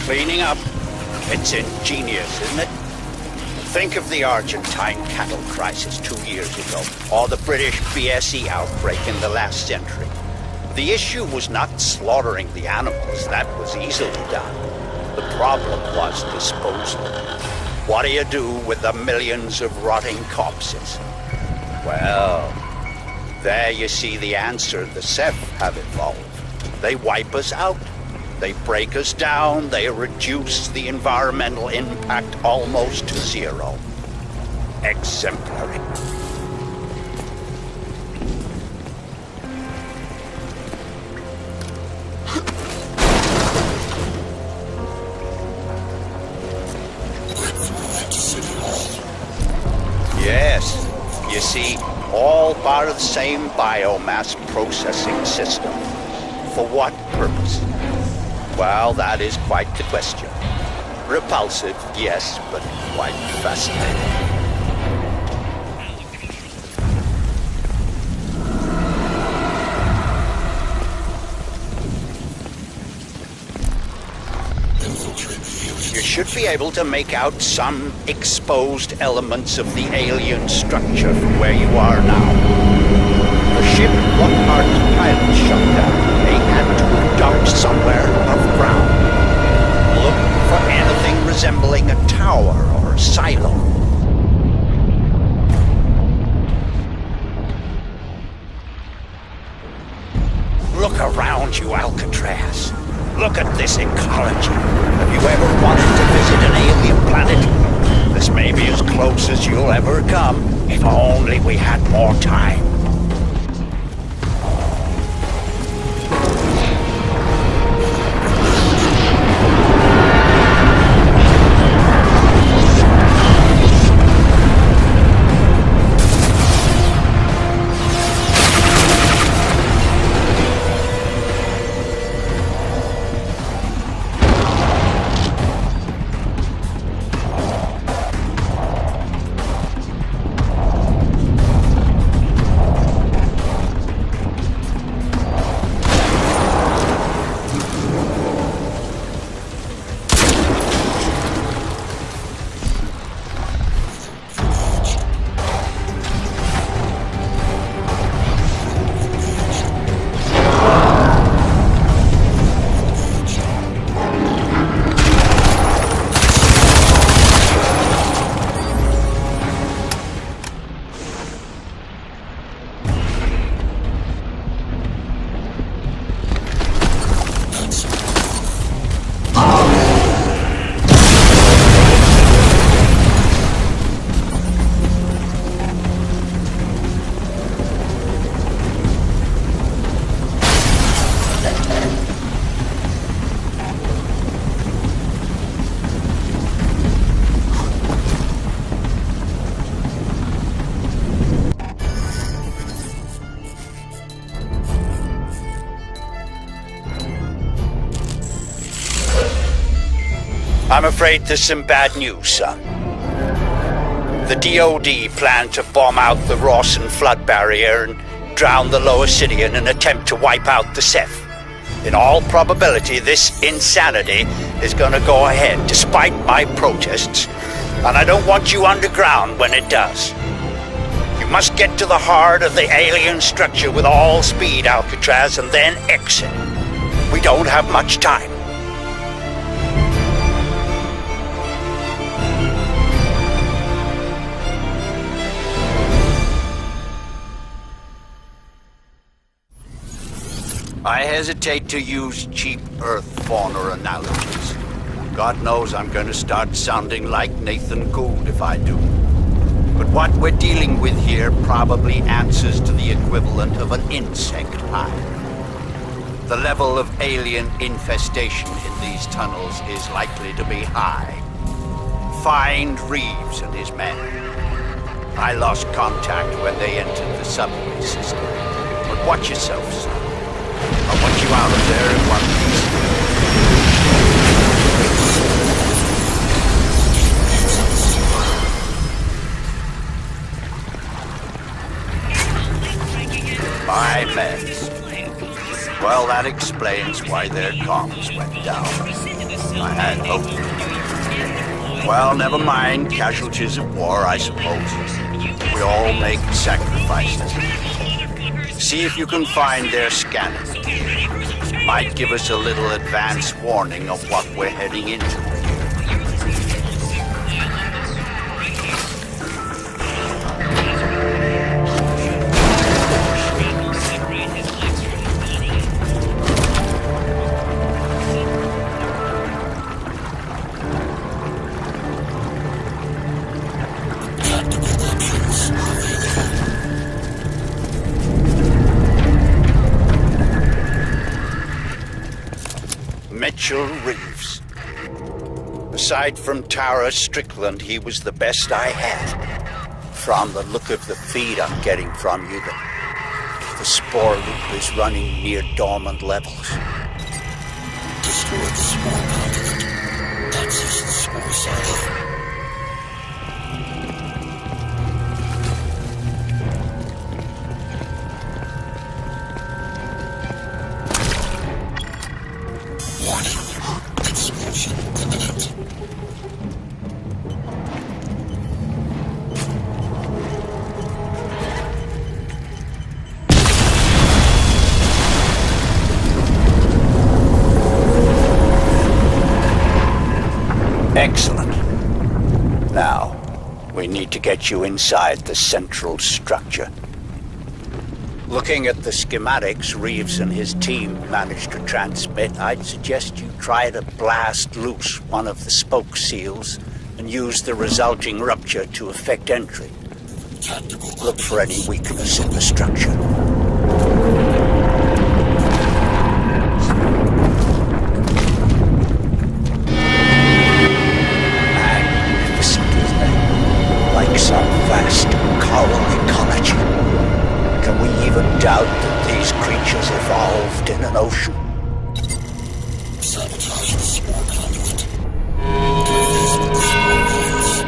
Cleaning up. It's ingenious, isn't it? Think of the Argentine cattle crisis 2 years ago, or the British BSE outbreak in the last century. The issue was not slaughtering the animals. That was easily done. The problem was disposal. What do you do with the millions of rotting corpses? Well, there you see the answer the Ceph have evolved. They wipe us out. They break us down, they reduce the environmental impact almost to zero. Exemplary. part of the same biomass processing system. For what purpose? Well, that is quite the question. Repulsive, yes, but quite fascinating. You should be able to make out some exposed elements of the alien structure from where you are now. The ship Lockhart's pilot shut down. They had to have docked somewhere above ground. Look for anything resembling a tower or a silo. Look around you, Alcatraz. Look at this ecology. Have you ever wanted to visit an alien planet? This may be as close as you'll ever come, if only we had more time. I'm afraid there's some bad news, son. The DoD planned to bomb out the Rawson flood barrier and drown the lower city in an attempt to wipe out the Ceph. In all probability, this insanity is gonna go ahead, despite my protests, and I don't want you underground when it does. You must get to the heart of the alien structure with all speed, Alcatraz, and then exit. We don't have much time. I hesitate to use cheap Earth fauna analogies. God knows I'm going to start sounding like Nathan Gould if I do. But what we're dealing with here probably answers to the equivalent of an insect hive. The level of alien infestation in these tunnels is likely to be high. Find Reeves and his men. I lost contact when they entered the subway system. But watch yourself, son. I want you out of there in one piece. My meds. Well, that explains why their comms went down. I had hope. Well, never mind. Casualties of war, I suppose. We all make sacrifices. See if you can find their scanner. Might give us a little advance warning of what we're heading into. Mitchell Reeves. Aside from Tara Strickland, he was the best I had. from the look of the feed I'm getting from you that the spore loop is running near dormant levels. Destroy the spore conduit. Access the spore silo. Explosion imminent. Excellent. Now, we need to get you inside the central structure. Looking at the schematics Reeves and his team managed to transmit, I'd suggest you try to blast loose one of the spoke seals and use the resulting rupture to effect entry. Look for any weakness in the structure. Magnificent, isn't it? Like some vast coral ecology. Can we even doubt that these creatures evolved in an ocean? Sabotage the spore conduit. Interface with the spore veins.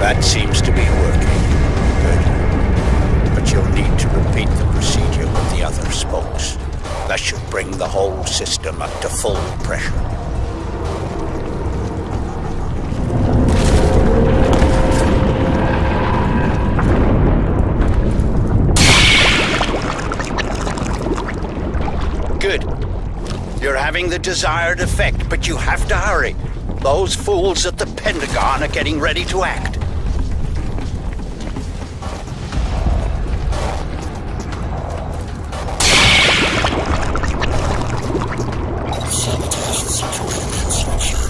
That seems to be working. Good. But you'll need to repeat the procedure with the other spokes. That should bring the whole system up to full pressure. Good. You're having the desired effect, but you have to hurry. Those fools at the Pentagon are getting ready to act. Sabotage the subterranean structure.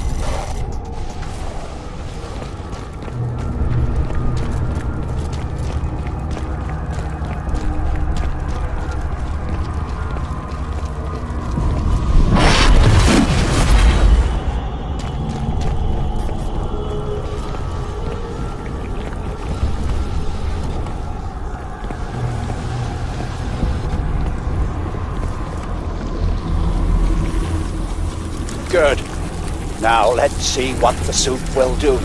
Good. Now let's see what the suit will do.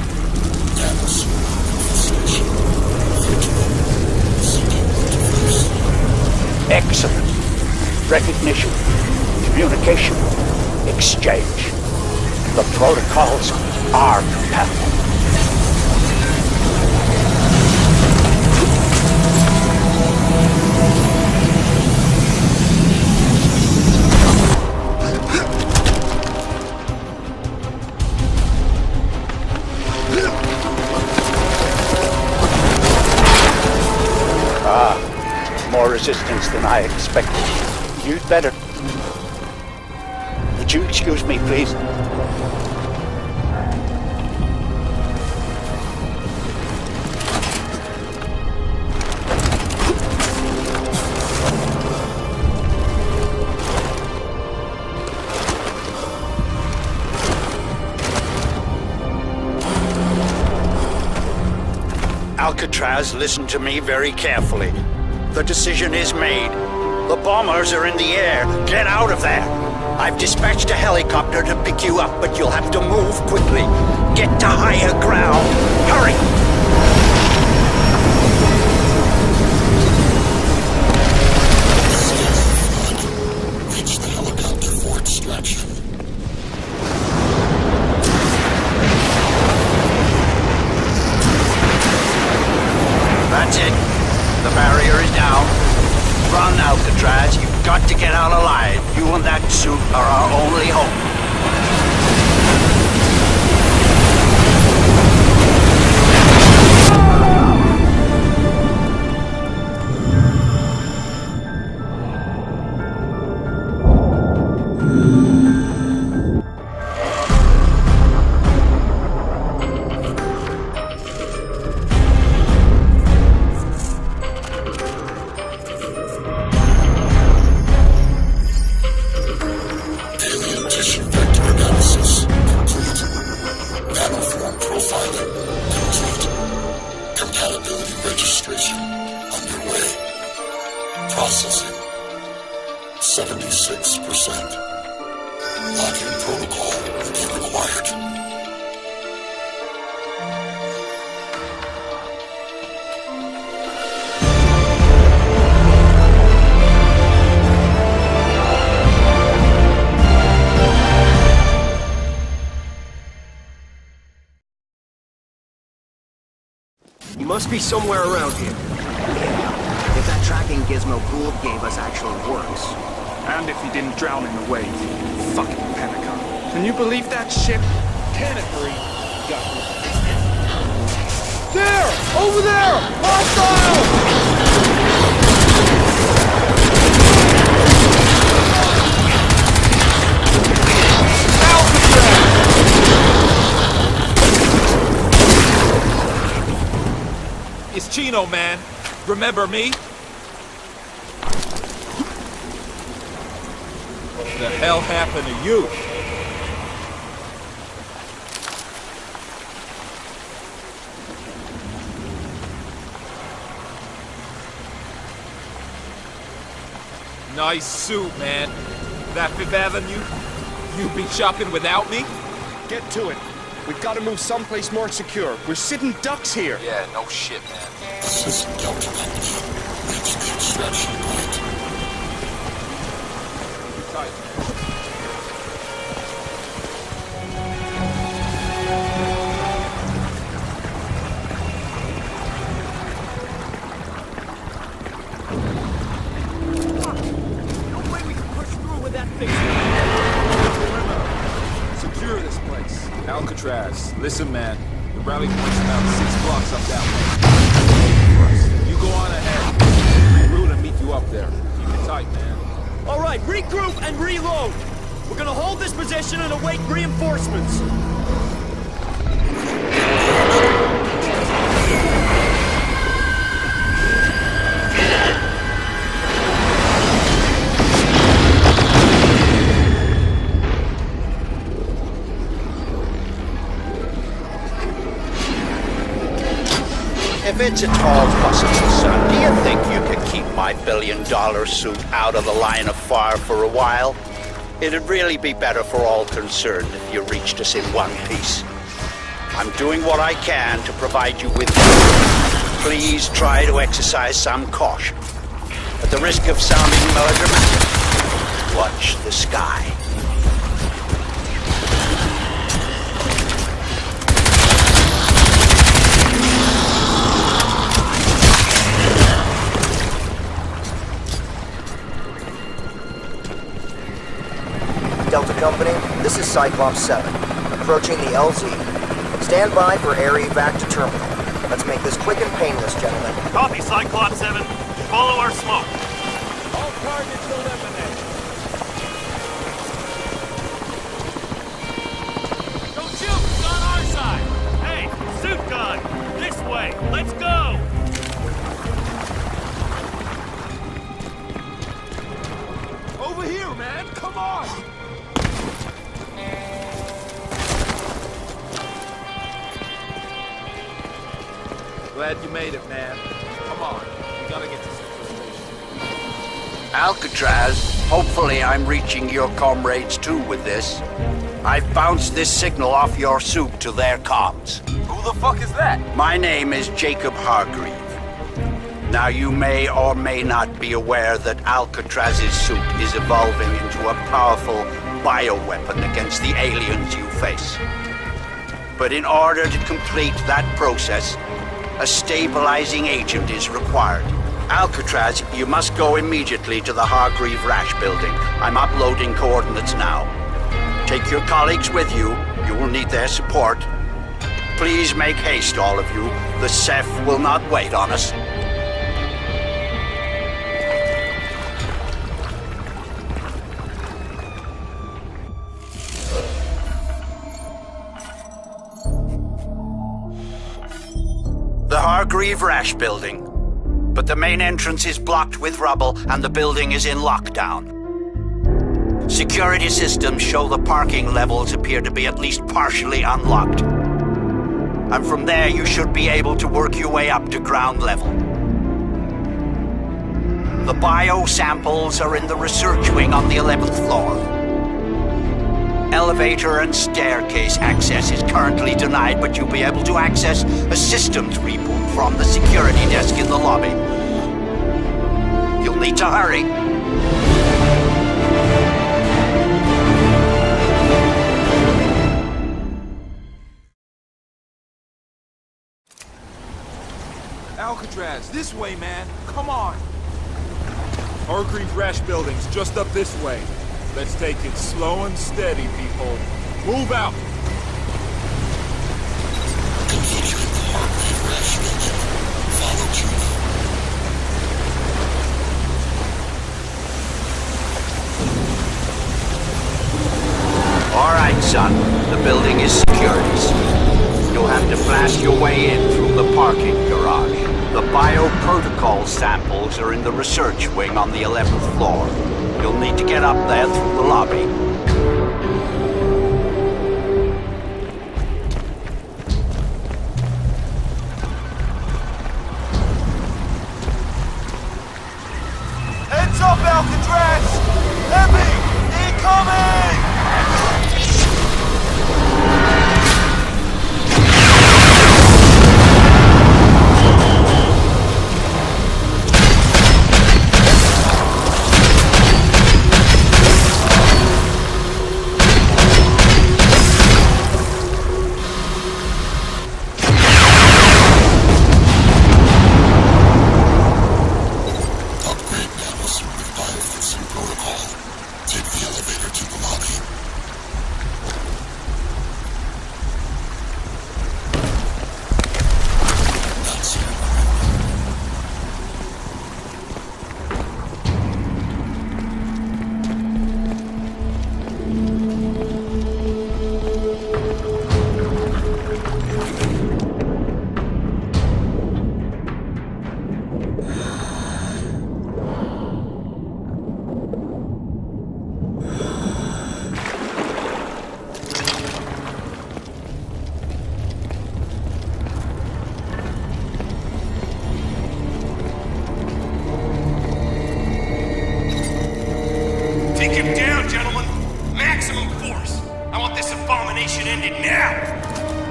Excellent. Recognition, communication, exchange. The protocols are compatible. More resistance than I expected. You'd better... Would you excuse me, please? Alcatraz, listen to me very carefully. The decision is made. The bombers are in the air. Get out of there. I've dispatched a helicopter to pick you up, but you'll have to move quickly. Get to higher ground. Hurry! got to get out alive. You and that suit are our only hope. Registration underway. Processing 76%. Locking protocol will be required. You must be somewhere around here. Yeah, if that tracking gizmo Gould gave us actually works. And if he didn't drown in the wave. Fucking Pentagon. Can you believe that shit? Can it breathe? Got me. There! Over there! Hostile! It's Chino, man. Remember me? What the hell happened to you? Nice suit, man. That Fifth Avenue? You be shopping without me? Get to it. We've got to move someplace more secure. We're sitting ducks here. Yeah, no shit, man. Assist Delta Company. Reach the extraction point. Tight. No way we can push through with that thing. Secure this place. Alcatraz, listen, man. The rally point's about 6 blocks up that way. You go on ahead. Regroup and meet you up there. Keep it tight, man. All right, regroup and reload. We're gonna hold this position and await reinforcements. If it's at all possible, son, do you think you could keep my billion-dollar suit out of the line of fire for a while? It'd really be better for all concerned if you reached us in one piece. I'm doing what I can to provide you with food. Please try to exercise some caution. At the risk of sounding melodramatic, watch the sky. Delta Company, this is Cyclops 7, approaching the LZ. Stand by for air evac to terminal. Let's make this quick and painless, gentlemen. Copy, Cyclops 7. Follow our smoke. All targets eliminated. Don't shoot! It's on our side! Hey, suit gun! This way! Let's go! Over here, man! Come on! Glad you made it, man. Come on. We gotta get to Central Station. Alcatraz, hopefully I'm reaching your comrades too with this. I've bounced this signal off your suit to their comms. Who the fuck is that? My name is Jacob Hargreave. Now you may or may not be aware that Alcatraz's suit is evolving into a powerful bioweapon against the aliens you face. But in order to complete that process, a stabilizing agent is required. Alcatraz, you must go immediately to the Hargreave Rash building. I'm uploading coordinates now. Take your colleagues with you. You will need their support. Please make haste, all of you. The Ceph will not wait on us. The Hargreave Rash building. But the main entrance is blocked with rubble and the building is in lockdown. Security systems show the parking levels appear to be at least partially unlocked. And from there you should be able to work your way up to ground level. The bio samples are in the research wing on the 11th floor. Elevator and staircase access is currently denied, but you'll be able to access a systems reboot from the security desk in the lobby. You'll need to hurry. Alcatraz, this way, man. Come on. Hargreave Rash building's just up this way. Let's take it slow and steady, people. Move out. Considering the Hargreave Rash building. Follow Juno. All right, son. The building is secured. You'll have to blast your way in through the parking garage. The bioprotocol samples are in the research wing on the 11th floor. You'll need to get up there through the lobby. Heads up, Alcatraz! Heavy! Incoming!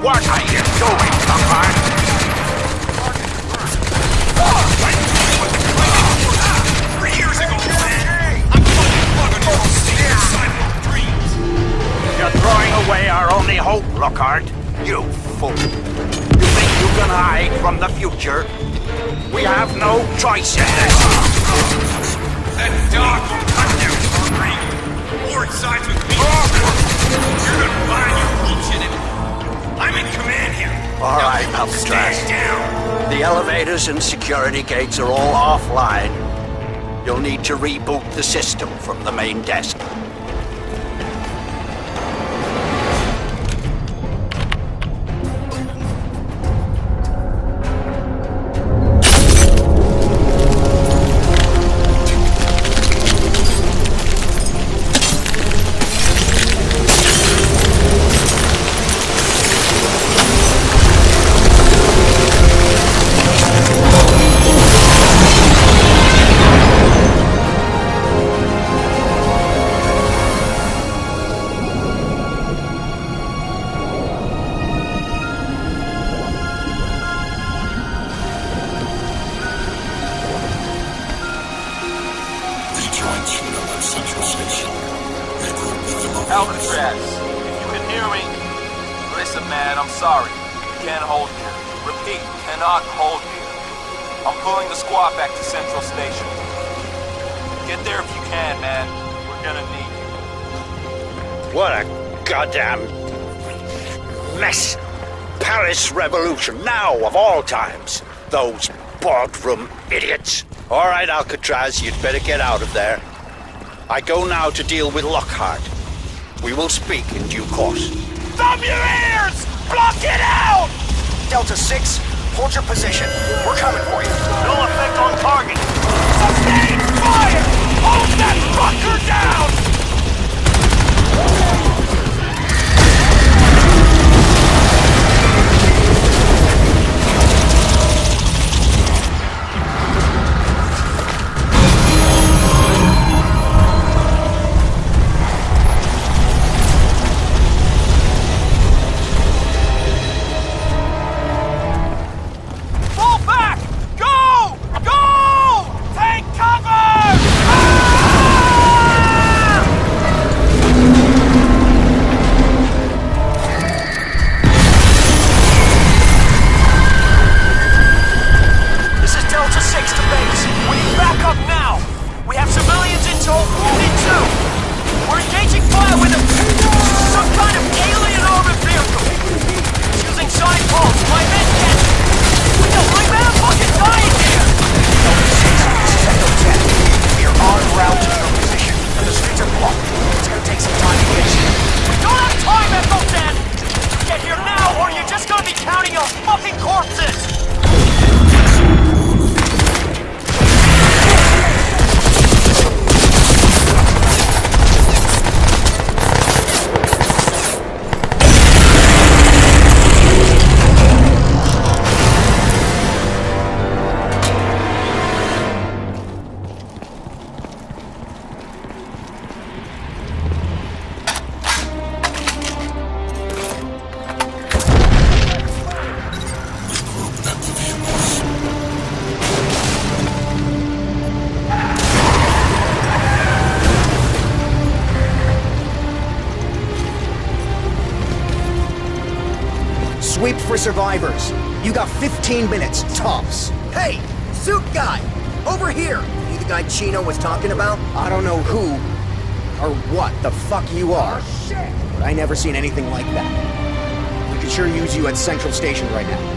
What are you doing, comrade? You're throwing away our only hope, Lockhart. You fool. You think you can hide from the future? We have no choice in this. That dog will cut you, Hargreave. Ward sides with me. You're gonna find your bullshit. I'm in command here. All right, Alcatraz. Stand down. The elevators and security gates are all offline. You'll need to reboot the system from the main desk. Alcatraz, if you can hear me, listen, man, I'm sorry. Can't hold you. Repeat, cannot hold you. I'm pulling the squad back to Central Station. Get there if you can, man. We're gonna need you. What a goddamn mess. Paris Revolution, now of all times. Those boardroom idiots. All right, Alcatraz, you'd better get out of there. I go now to deal with Lockhart. We will speak in due course. Thumb your ears! Block it out! Delta 6, hold your position. We're coming for you. No effect on target. Sustain fire! Hold that fucker down! Sweep for survivors. You got 15 minutes, tops. Hey, suit guy! Over here! You the guy Chino was talking about? I don't know who or what the fuck you are. Oh, shit. But I never seen anything like that. We could sure use you at Central Station right now.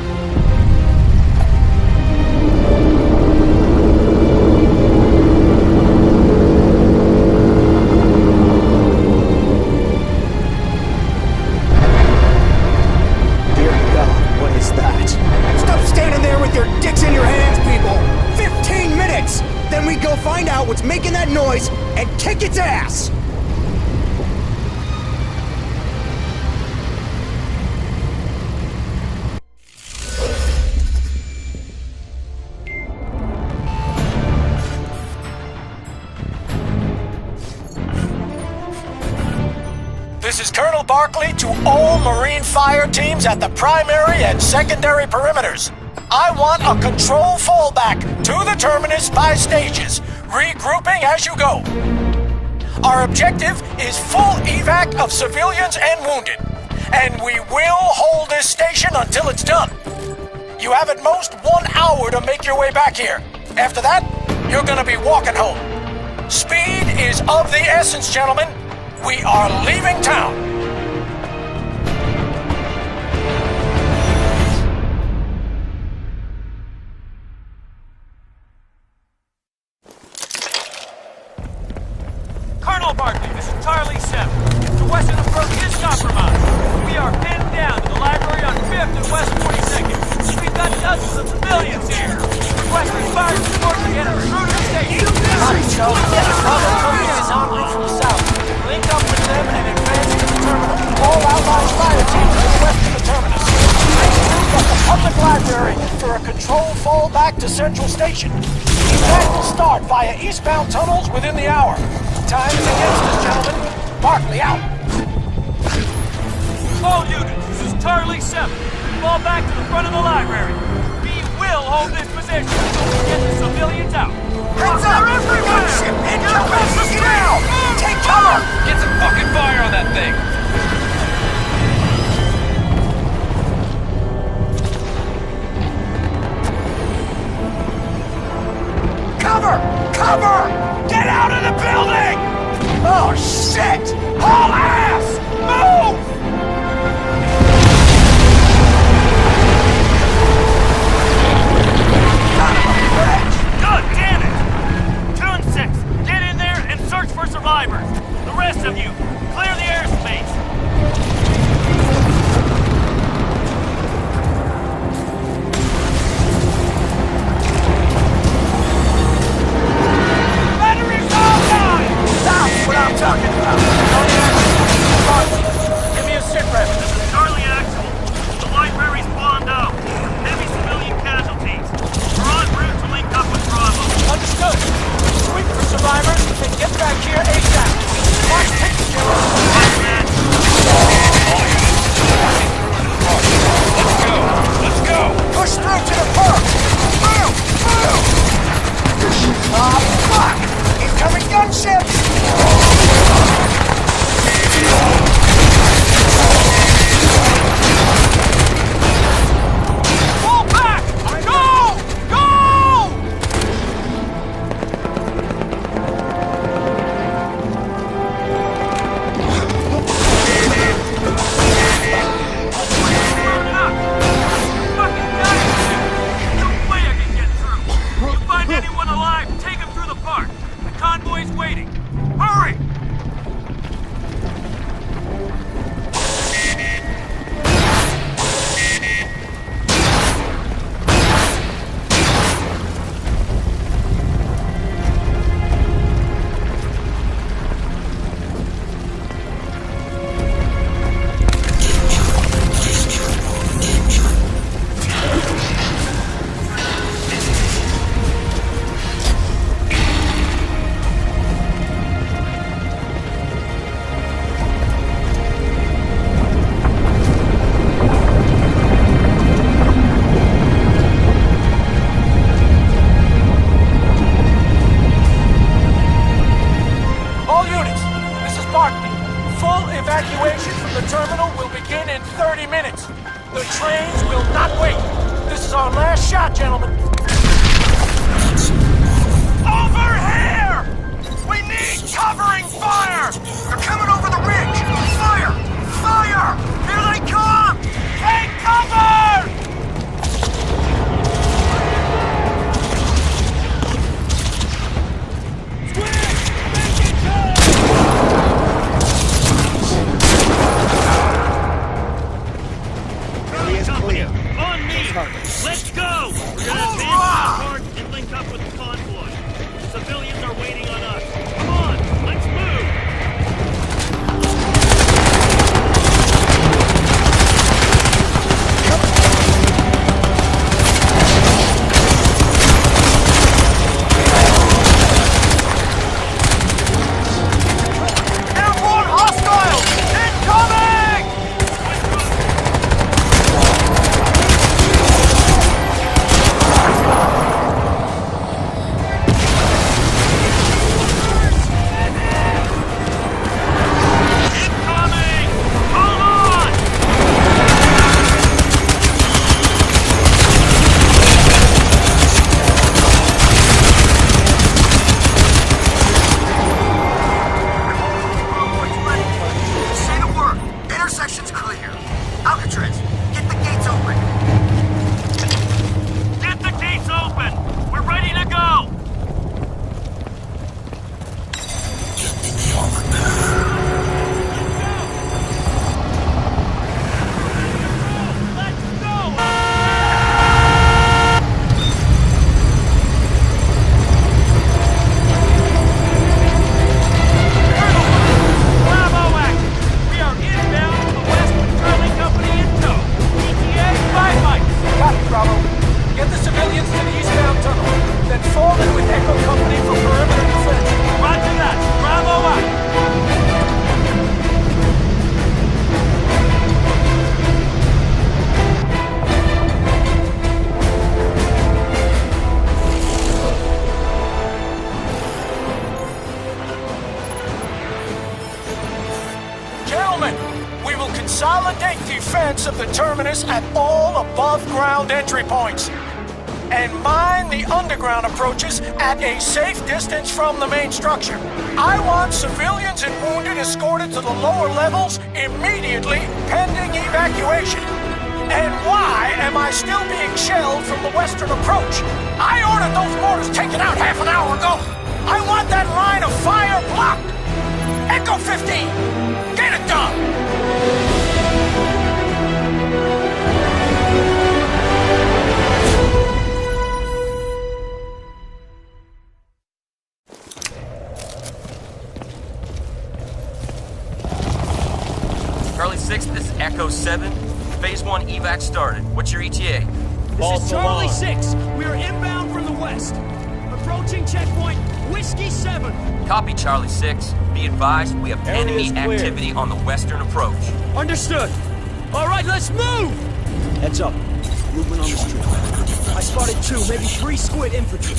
Find out what's making that noise and kick its ass! This is Colonel Barkley to all Marine fire teams at the primary and secondary perimeters. I want a control fallback to the terminus by stages, regrouping as you go. Our objective is full evac of civilians and wounded, and we will hold this station until it's done. You have at most 1 hour to make your way back here. After that, you're gonna be walking home. Speed is of the essence, gentlemen. We are leaving town. Colonel Barkley, this is Charlie 7. The western approach is compromised. We are pinned down to the library on 5th and West 42nd. We've got dozens of civilians here. Requesting fire support to get us through to the station. Copy, Joe. Bravo Company is en route from the south. Link up with them and advance to the terminal. All outlying fire teams to the west of the terminus. Regroup at the public library for a control fallback to Central Station. Evac will start via eastbound tunnels within the hour. Time is against us, gentlemen. Barkley out. All units, this is Charlie 7. Fall back to the front of the library. We will hold this position until we get the civilians out. Heads up! Everywhere! Ship incoming! Get out! Take cover! Get some fucking fire on that thing! Get out of the building! Oh, shit! Haul ass! Move! God damn it! 2 and 6, get in there and search for survivors. The rest of you, clear the airspace. Batteries all gone! That's what I'm talking about. Give me a sit rep. This is Charlie Actual. The library's bombed out. Heavy civilian casualties. We're en route to link up with Bravo. Understood. Sweep for survivors and get back here ASAP. Watch picture killer. Let's go! Push through to the park. Move! Move! Oh, fuck! Incoming gunships! Pull back! Go! Go! You find anyone alive, take them through the park. The convoy's waiting. Hurry! All units, this is Barkley. Full evacuation from the terminal will begin in 30 minutes. The trains will not wait. This is our last shot, gentlemen. Over here! We need covering fire! They're coming over the ridge! Fire! Fire! Here they come! Take cover! On me! Let's go! We're gonna advance to the park and link up with the convoy. Civilians are waiting on us. Come on, let's move! Airborne hostiles! Incoming! Incoming! Hold on! Say the word. Intersection's clear. Alcatraz, get the gates open. Get the gates open! We're ready to go! Bravo action! We are inbound to the west with Charlie Company in tow. ETA 5 miles. Copy, Bravo. Get the civilians to the eastbound tunnel. Then fall in with Echo Company for perimeter defense. Roger that. Bravo out. Gentlemen, we will consolidate defense of the terminus at all above-ground entry points. and mine the underground approaches at a safe distance from the main structure. I want civilians and wounded escorted to the lower levels immediately, pending evacuation. And why am I still being shelled from the western approach? I ordered those mortars taken out half an hour ago. I want that line of fire blocked. Echo 15, get it done! Charlie 6, this is Echo 7. Phase 1 evac started. What's your ETA? This is Charlie 6. We are inbound from the west. Approaching checkpoint Whiskey 7. Copy, Charlie 6. Be advised, we have enemy activity on the western approach. Understood. All right, let's move! Heads up. Movement on the street. I spotted 2, maybe 3 squid infantry.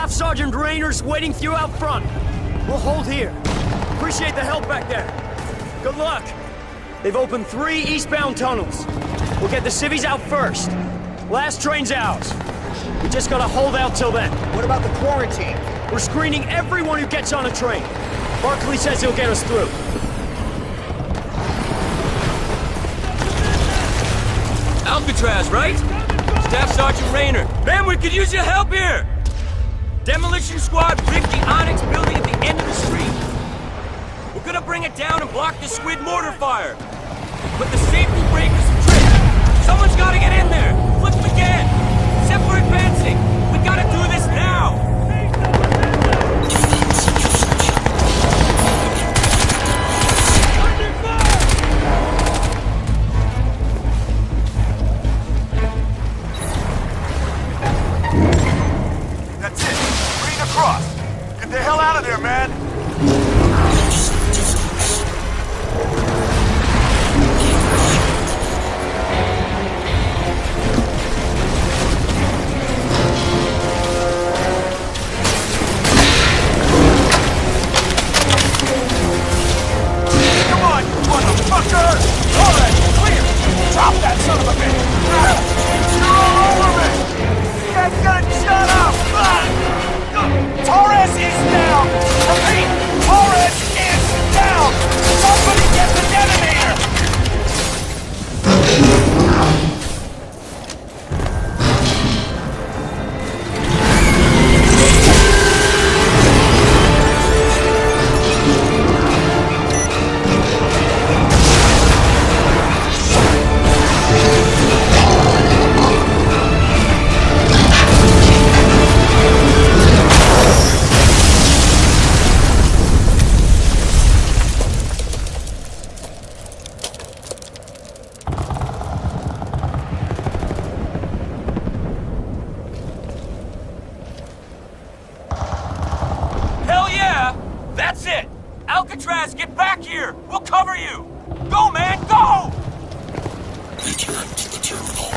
Sergeant Rayner's waiting for you out front. We'll hold here. Appreciate the help back there. Good luck. They've opened 3 eastbound tunnels. We'll get the civvies out first. Last train's ours. We just gotta hold out till then. What about the quarantine? We're screening everyone who gets on a train. Barkley says he'll get us through. Alcatraz, right? Staff Sergeant Rayner. Man, we could use your help here! Demolition squad rigged the Onyx building at the end of the street. We're gonna bring it down and block the squid mortar fire. But the safety breakers are tripped. Someone's gotta get in there. Flip them again. Except we're advancing. We gotta do this now. Cross. Get the hell out of there, man! Come on, you motherfucker! All right, clear! Drop that son of a bitch! You're all over me! You guys gotta shut up! Torres is down! Repeat! Torres is down! Somebody get the detonator! That's it! Alcatraz, get back here! We'll cover you! Go, man, go! Return to the terminal.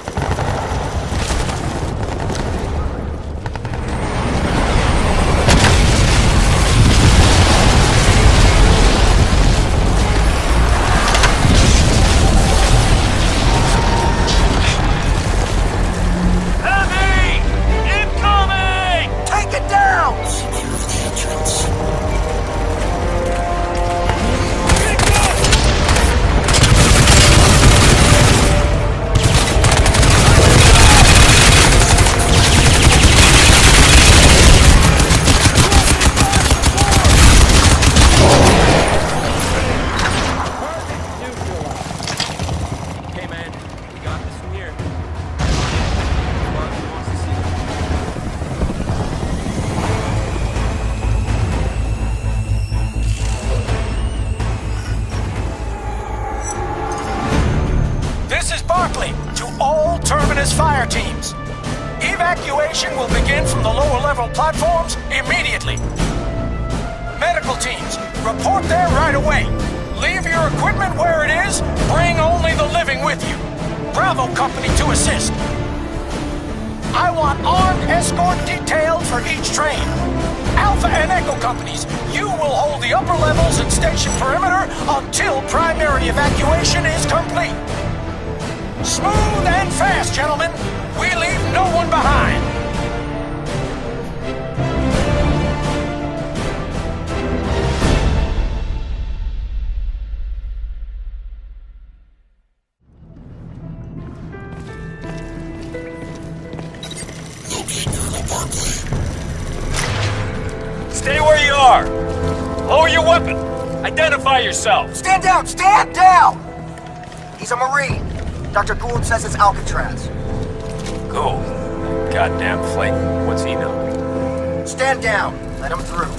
Heavy! Incoming! Take it down! Secure the entrance. Terminus fire teams. Evacuation will begin from the lower level platforms immediately. Medical teams, report there right away. Leave your equipment where it is. Bring only the living with you. Bravo Company to assist. I want armed escort detailed for each train. Alpha and Echo Companies, you will hold the upper levels and station perimeter until primary evacuation is complete. Smooth and fast, gentlemen. We leave no one behind. Stay where you are! Lower your weapon! Identify yourself! Stand down! Stand down! He's a Marine. Dr. Gould says it's Alcatraz. Gould? Goddamn flake. What's he know? Stand down. Let him through.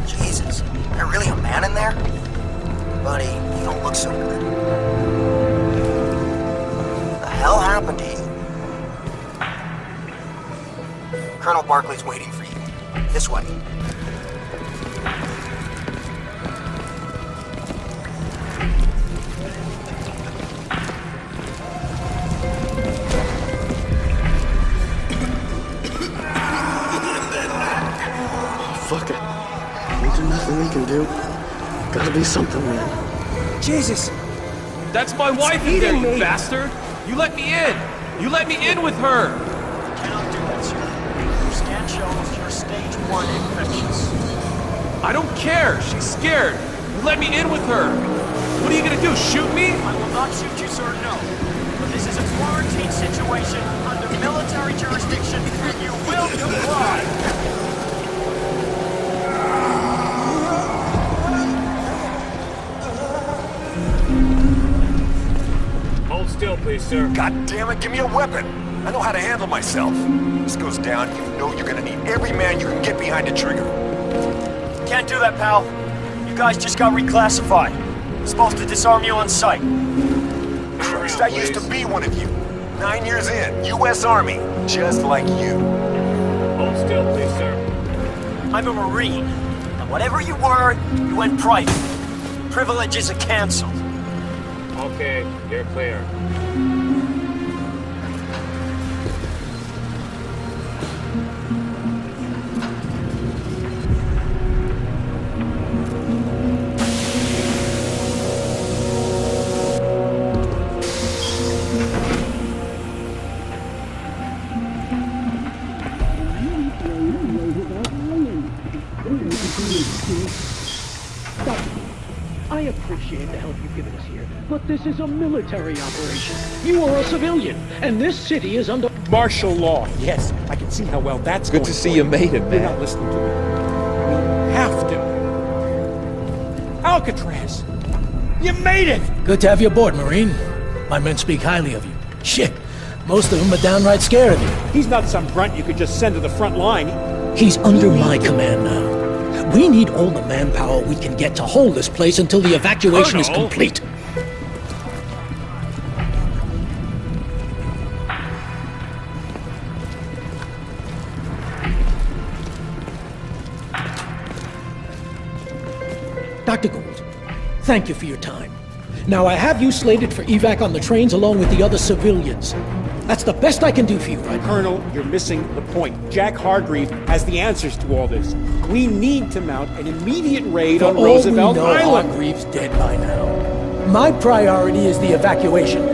Jesus. There really a man in there? Buddy, you don't look so good. What the hell happened to you? Colonel Barkley's waiting for you. This way. Fuck it. Ain't there nothing we can do? Gotta be something, man. Jesus! That's my wife in there, you bastard! You let me in! You let me in with her! Cannot do that, sir. Your scan shows you're stage 1 infectious. I don't care! She's scared! You let me in with her! What are you gonna do, shoot me? I will not shoot you, sir, no. But this is a quarantine situation under military jurisdiction, and you will comply! Hold still, please, sir. God damn it, give me a weapon! I know how to handle myself. This goes down, you know you're gonna need every man you can get behind the trigger. Can't do that, pal. You guys just got reclassified. Supposed to disarm you on sight. Christ, I used to be one of you. 9 years in, U.S. Army, just like you. Hold still, please, sir. I'm a Marine, and whatever you were, you went private. Privileges are canceled. Okay, you're clear. I appreciate the help you've given us here, but this is a military operation. You are a civilian, and this city is under martial law. Yes, I can see how well that's Good going to see for you made it, man. You're not listening to me. We have to. Alcatraz! You made it! Good to have you aboard, Marine. My men speak highly of you. Shit, most of them are downright scared of you. He's not some grunt you could just send to the front line. He's under my command now. We need all the manpower we can get to hold this place until the evacuation is complete. Dr. Gould, thank you for your time. Now I have you slated for evac on the trains along with the other civilians. That's the best I can do for you right now. Colonel, you're missing the point. Jack Hargreave has the answers to all this. We need to mount an immediate raid on Roosevelt Island. Hargreave's dead by now. My priority is the evacuation.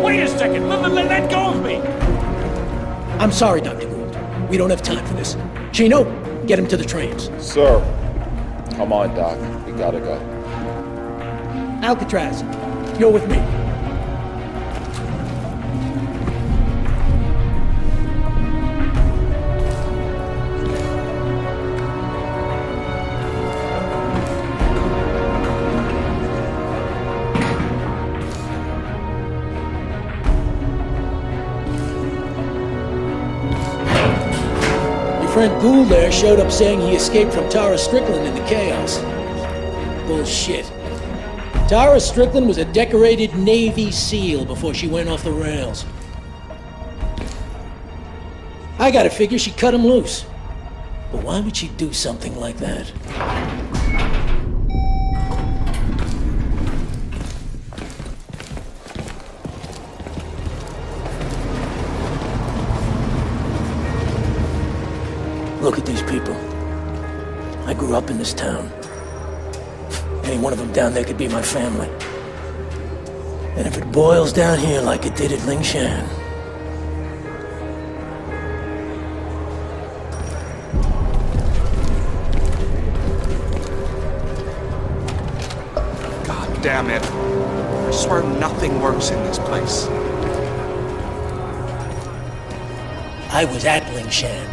Wait a second! Let go of me! I'm sorry, Dr. Gould. We don't have time for this. Chino, get him to the trains. Sir. Come on, Doc. We gotta go. Alcatraz, you're with me. Friend Gould there showed up saying he escaped from Tara Strickland in the chaos. Bullshit. Tara Strickland was a decorated Navy SEAL before she went off the rails. I gotta figure she cut him loose. But why would she do something like that? Look at these people. I grew up in this town. Any one of them down there could be my family. And if it boils down here like it did at Lingshan, God damn it. I swear nothing works in this place. I was at Lingshan.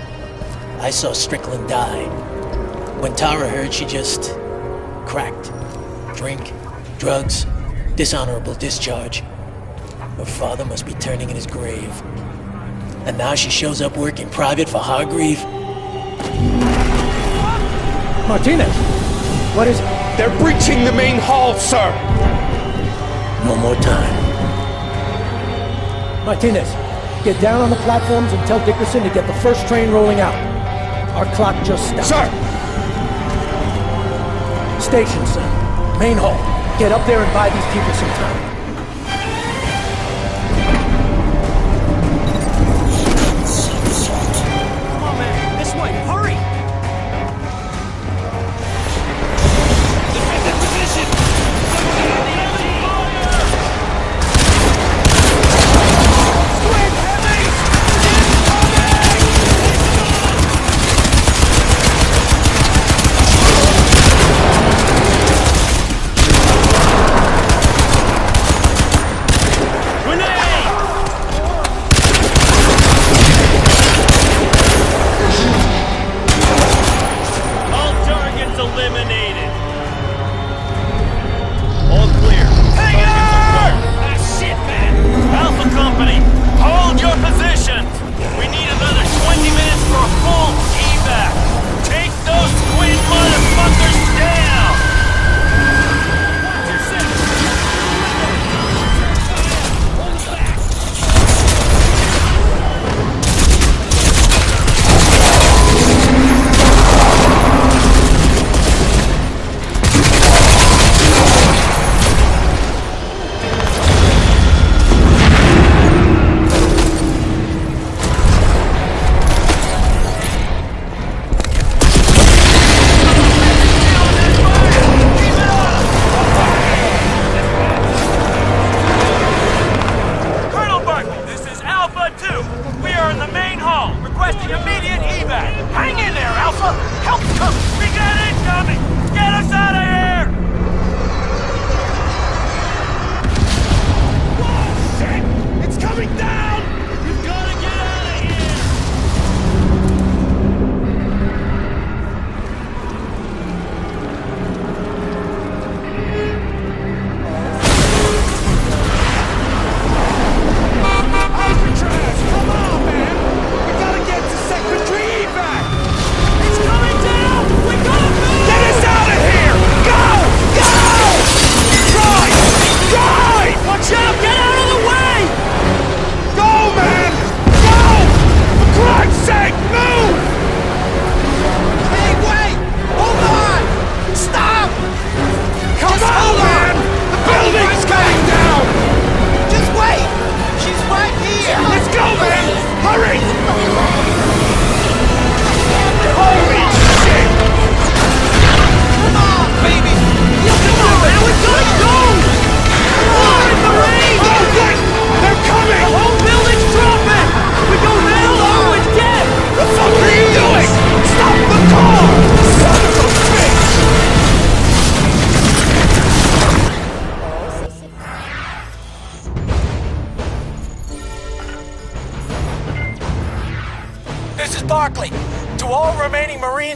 I saw Strickland die. When Tara heard, she just cracked. Drink, drugs, dishonorable discharge. Her father must be turning in his grave. And now she shows up working private for Hargreave. Martinez, what is it? They're breaching the main hall, sir! No more time. Martinez, get down on the platforms and tell Dickerson to get the first train rolling out. Our clock just stopped. Sir! Station, son. Main hall. Get up there and buy these people some time. Come on, man. This way. Hurry! Defend position! Squid heavies! eliminated. All clear. Hang on! Ah, shit, man! Alpha Company, hold your positions! We need another 20 minutes for a full evac! Take those squid motherfuckers down! You're sick! Hold back!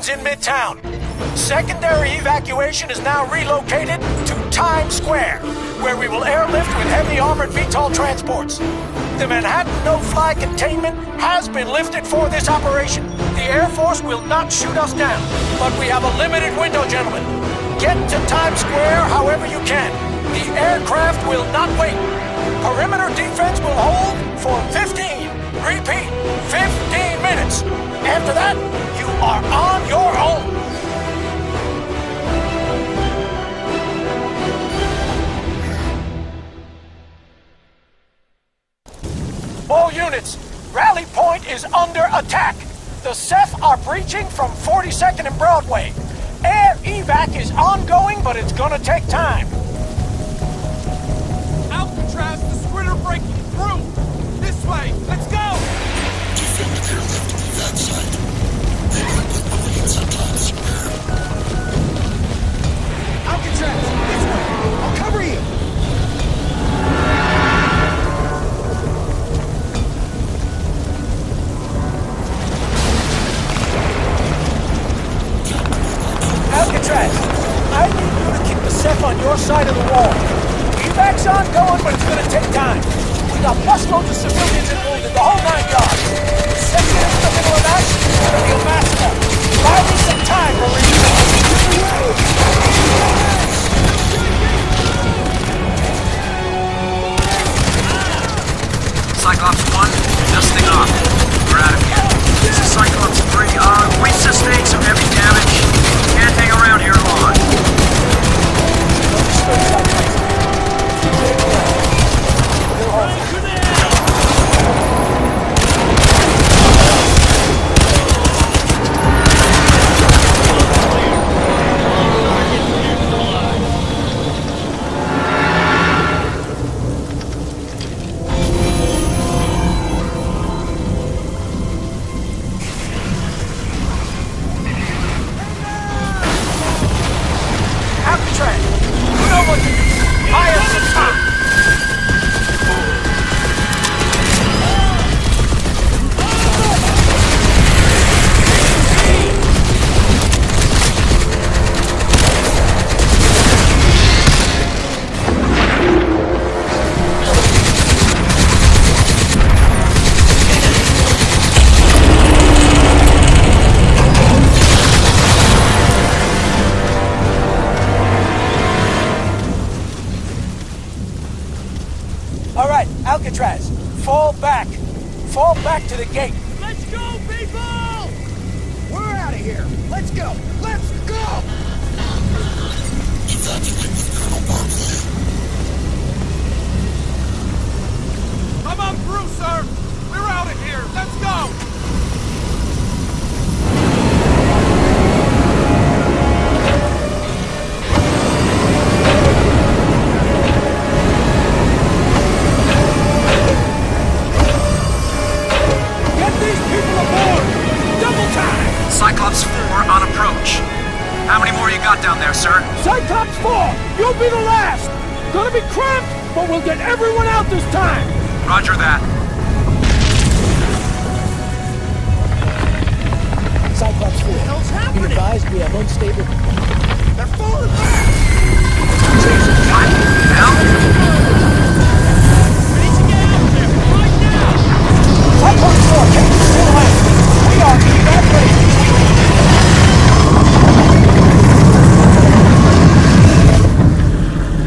In Midtown. Secondary evacuation is now relocated to Times Square, where we will airlift with heavy armored VTOL transports. The Manhattan no-fly containment has been lifted for this operation. The Air Force will not shoot us down, but we have a limited window, gentlemen. Get to Times Square however you can. The aircraft will not wait. Perimeter defense will hold for 15. Repeat, 15 minutes. After that, you are on your own. All units, Rally Point is under attack. The Ceph are breaching from 42nd and Broadway. Air evac is ongoing, but it's gonna take time. Alcatraz, the Squid are breaking through! This way! Let's go! Defend the airlift to that side. They work with Marines sometimes. Alcatraz, this way! I'll cover you! Alcatraz, I need you to keep the Ceph on your side of the wall. Evac's ongoing, but it's gonna take time. We got busloads of civilians and wounded, the whole 9 yards. Ceph in the middle of that, it's gonna be a massacre. Buy me some time, Marines. Cyclops 1, dusting off. We're out of here. This is Cyclops 3. We sustained some heavy damage. Can't hang around here long. Alcatraz, fall back. Fall back to the gate. Let's go, people! We're out of here! Let's go! Let's go! Evacuate with Colonel Barclay. Come on through, sir! We're out of here! Let's go! Cyclops 4 on approach. How many more you got down there, sir? Cyclops 4! You'll be the last! Gonna be cramped, but we'll get everyone out this time! Roger that. Cyclops 4. Be advised we have unstable... They're falling back! What? Hell? We need to get out there, right now! Cyclops 4, can you still have? We are evacuating.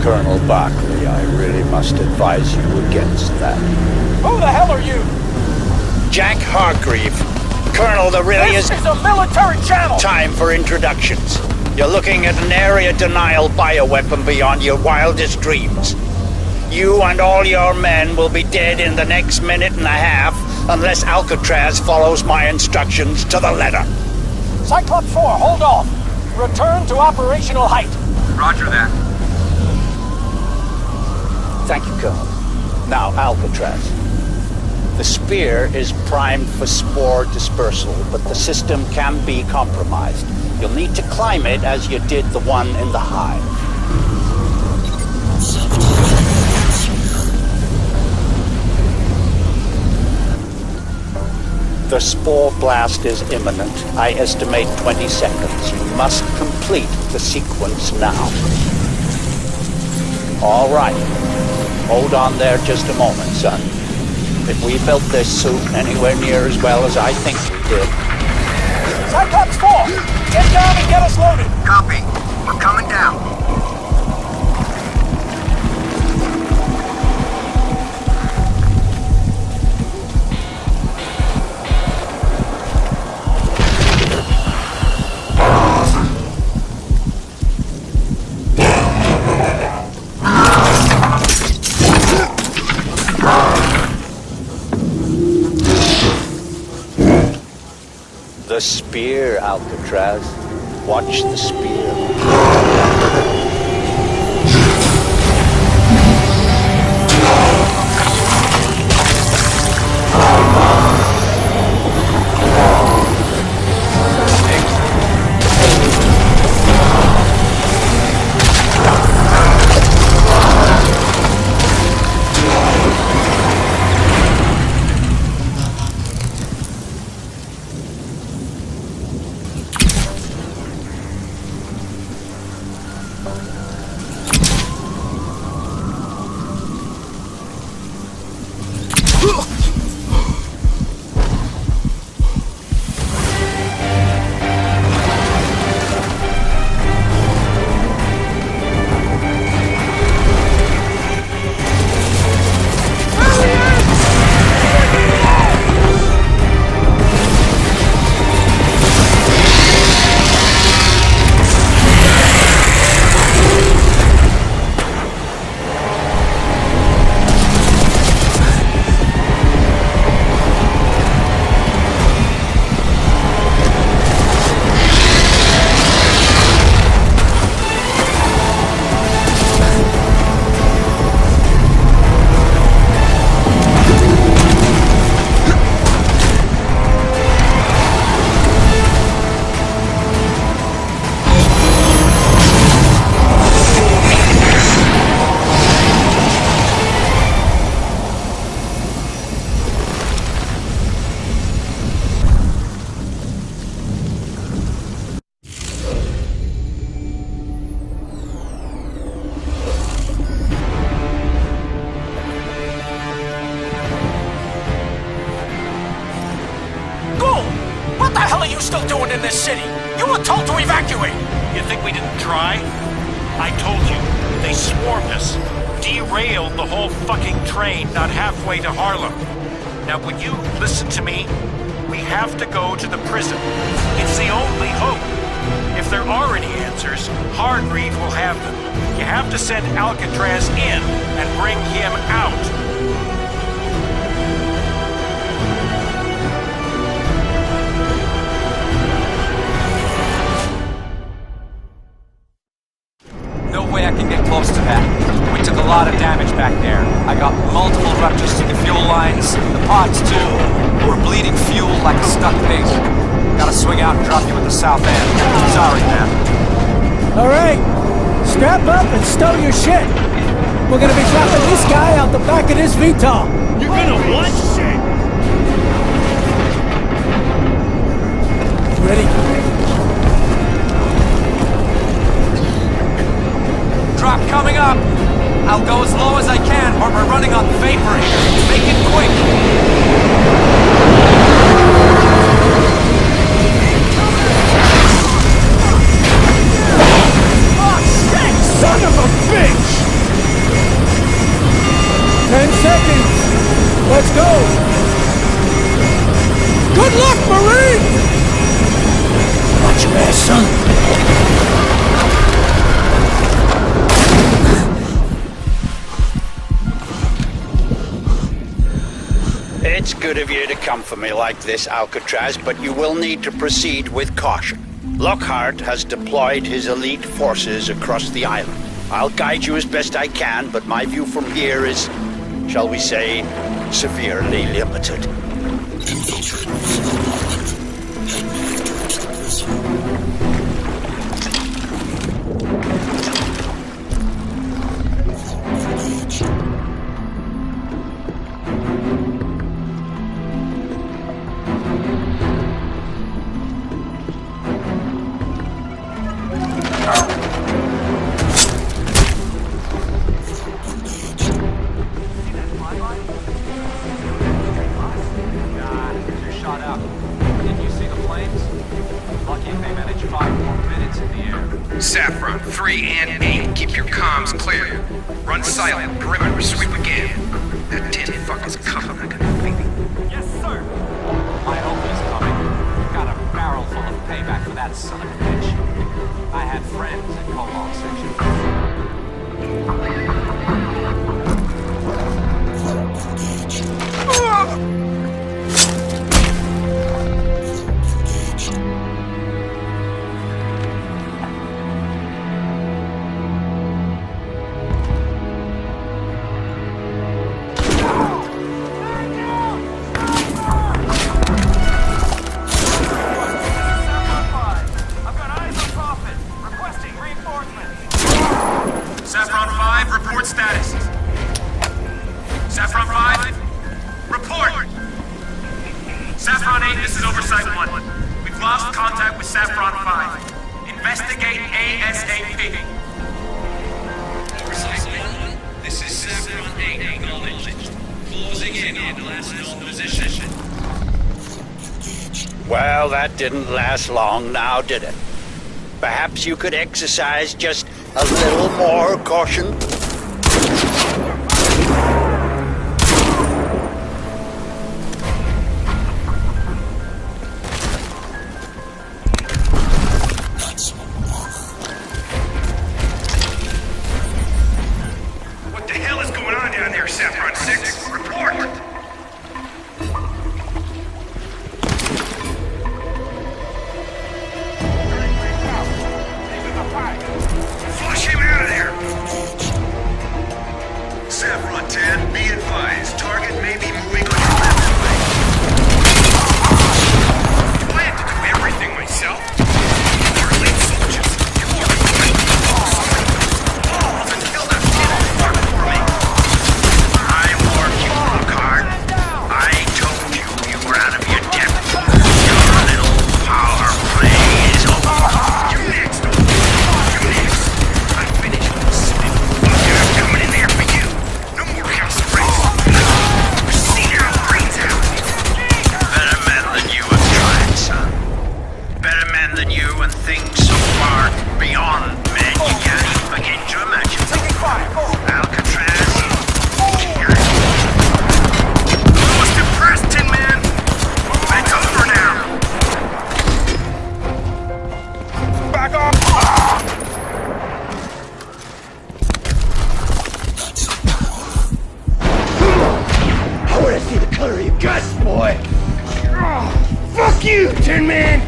Colonel Barclay, I really must advise you against that. Who the hell are you? Jack Hargreave. Colonel, there really This is a military channel! time for introductions. You're looking at an area denial bioweapon beyond your wildest dreams. You and all your men will be dead in the next minute and a half unless Alcatraz follows my instructions to the letter. Cyclops 4, hold off. Return to operational height. Roger that. Thank you, Colonel. Now, Alcatraz. The spear is primed for spore dispersal, but the system can be compromised. You'll need to climb it as you did the one in the hive. The spore blast is imminent. I estimate 20 seconds. You must complete the sequence now. All right. Hold on there just a moment, son. If we built this suit anywhere near as well as I think we did... Cyclops 4! Get down and get us loaded! Copy. We're coming down. The spear, Alcatraz. Watch the spear. still doing in this city? You were told to evacuate! You think we didn't try? I told you, they swarmed us. Derailed the whole fucking train not halfway to Harlem. Now would you listen to me? We have to go to the prison. It's the only hope. If there are any answers, Hargreave will have them. You have to send Alcatraz in and bring him out. No way I can get close to that. We took a lot of damage back there. I got multiple ruptures to the fuel lines, the pods too. We're bleeding fuel like a stuck pig. Gotta swing out and drop you at the south end. Sorry, man. Alright, strap up and stow your shit. We're gonna be dropping this guy out the back of this VTOL. You're gonna what? Shit! Ready? Drop coming up. I'll go as low as I can, but we're running on vapor here. Make it quick. Son of a bitch! 10 seconds. Let's go. Good luck, Marine! Watch your ass, son. It's good of you to come for me like this, Alcatraz, but you will need to proceed with caution. Lockhart has deployed his elite forces across the island. I'll guide you as best I can, but my view from here is, shall we say, severely limited. Infiltrate Roosevelt Island. Head north towards the prison. Saffron, 3 and 8, keep your comms clear. Run silent, perimeter sweep again. That tin fucker's coming like a thief. Yes, sir. I hope he's coming. Got a barrel full of payback for that son of a bitch. I had friends in Cobalt Section. Saffron 8, this is Oversight 1. We've lost contact with Saffron 5. Investigate ASAP. Oversight 1, this is Saffron 8, acknowledged. Closing in on last known position. Well, that didn't last long now, did it? Perhaps you could exercise just a little more caution? What the hell is going on down there, Saffron 6? Report! Flush him out of there! Saffron 10, be advised. Target may be moving on your left flank. Do I have to do everything myself? You're elite soldiers. You are elite. Balls and kill that shit for me. I warned you, Lockhart. I told you you were out of your depth. Your little power play is over. You're next. You're next. I'm finished with the spit. I'm coming in there for you. No more house arrest. See now, brains out. Better men than you have tried, son. Better men than you and things so far beyond men you can't even begin to imagine. Take it quiet. Alcatraz. Most impressed, Tin Man. It's over now. Back off. I want to see the color of your guts, boy. Fuck you, Tin Man.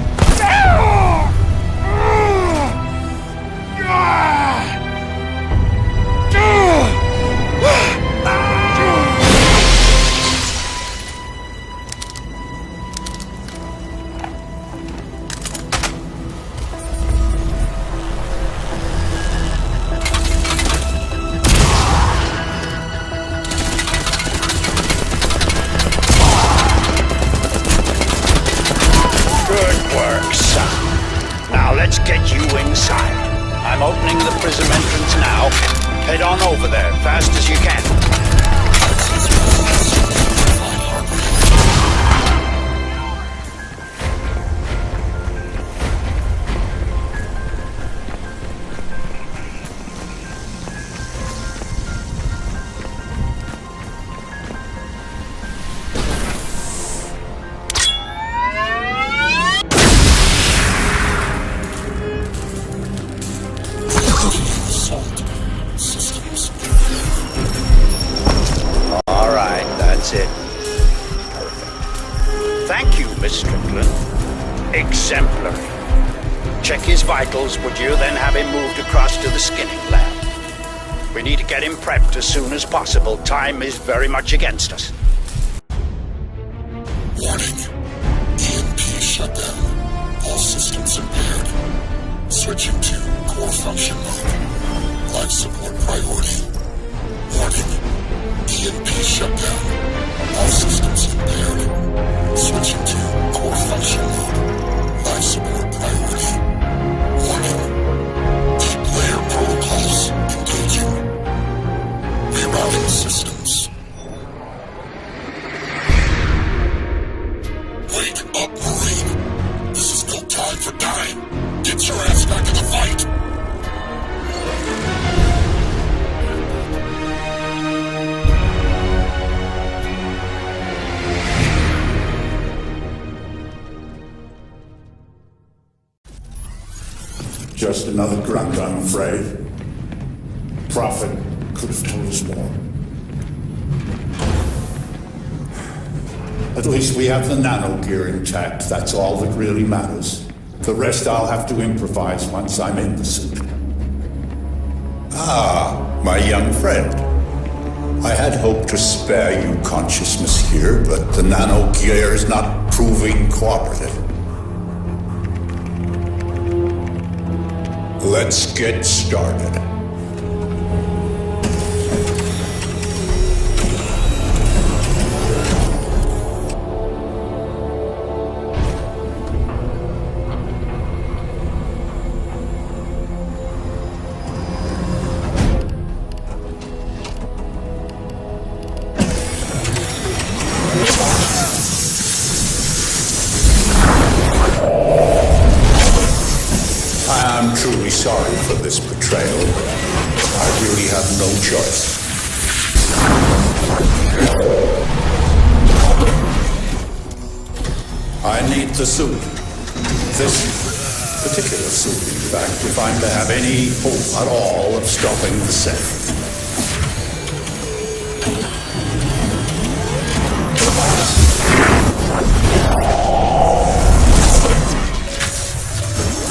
Good work, son. Now let's get you inside. I'm opening the prism entrance now. Head on over there, fast as you can. All right, that's it. Perfect. Thank you, Miss Strickland. Exemplary. Check his vitals, would you? Then have him moved across to the skinning lab. We need to get him prepped as soon as possible. Time is very much against us. Warning. EMP shutdown. All systems impaired. Switching to core function mode. Life support priority. Warning. EMP shutdown. All systems impaired. Switching to core function mode. Life support priority. Warning. Deep layer protocols engaging. Rerouting systems. Wake up, Marine. This is no time for dying. Get your ass back in the fight. Just another grunt, I'm afraid. Prophet could have told us more. At least we have the nano gear intact. That's all that really matters. The rest I'll have to improvise once I'm in the suit. Ah, my young friend. I had hoped to spare you consciousness here, but the nano gear is not proving cooperative. Let's get started. sorry for this betrayal. I really have no choice. I need the suit. This particular suit, in fact, if I'm to have any hope at all of stopping the Sith.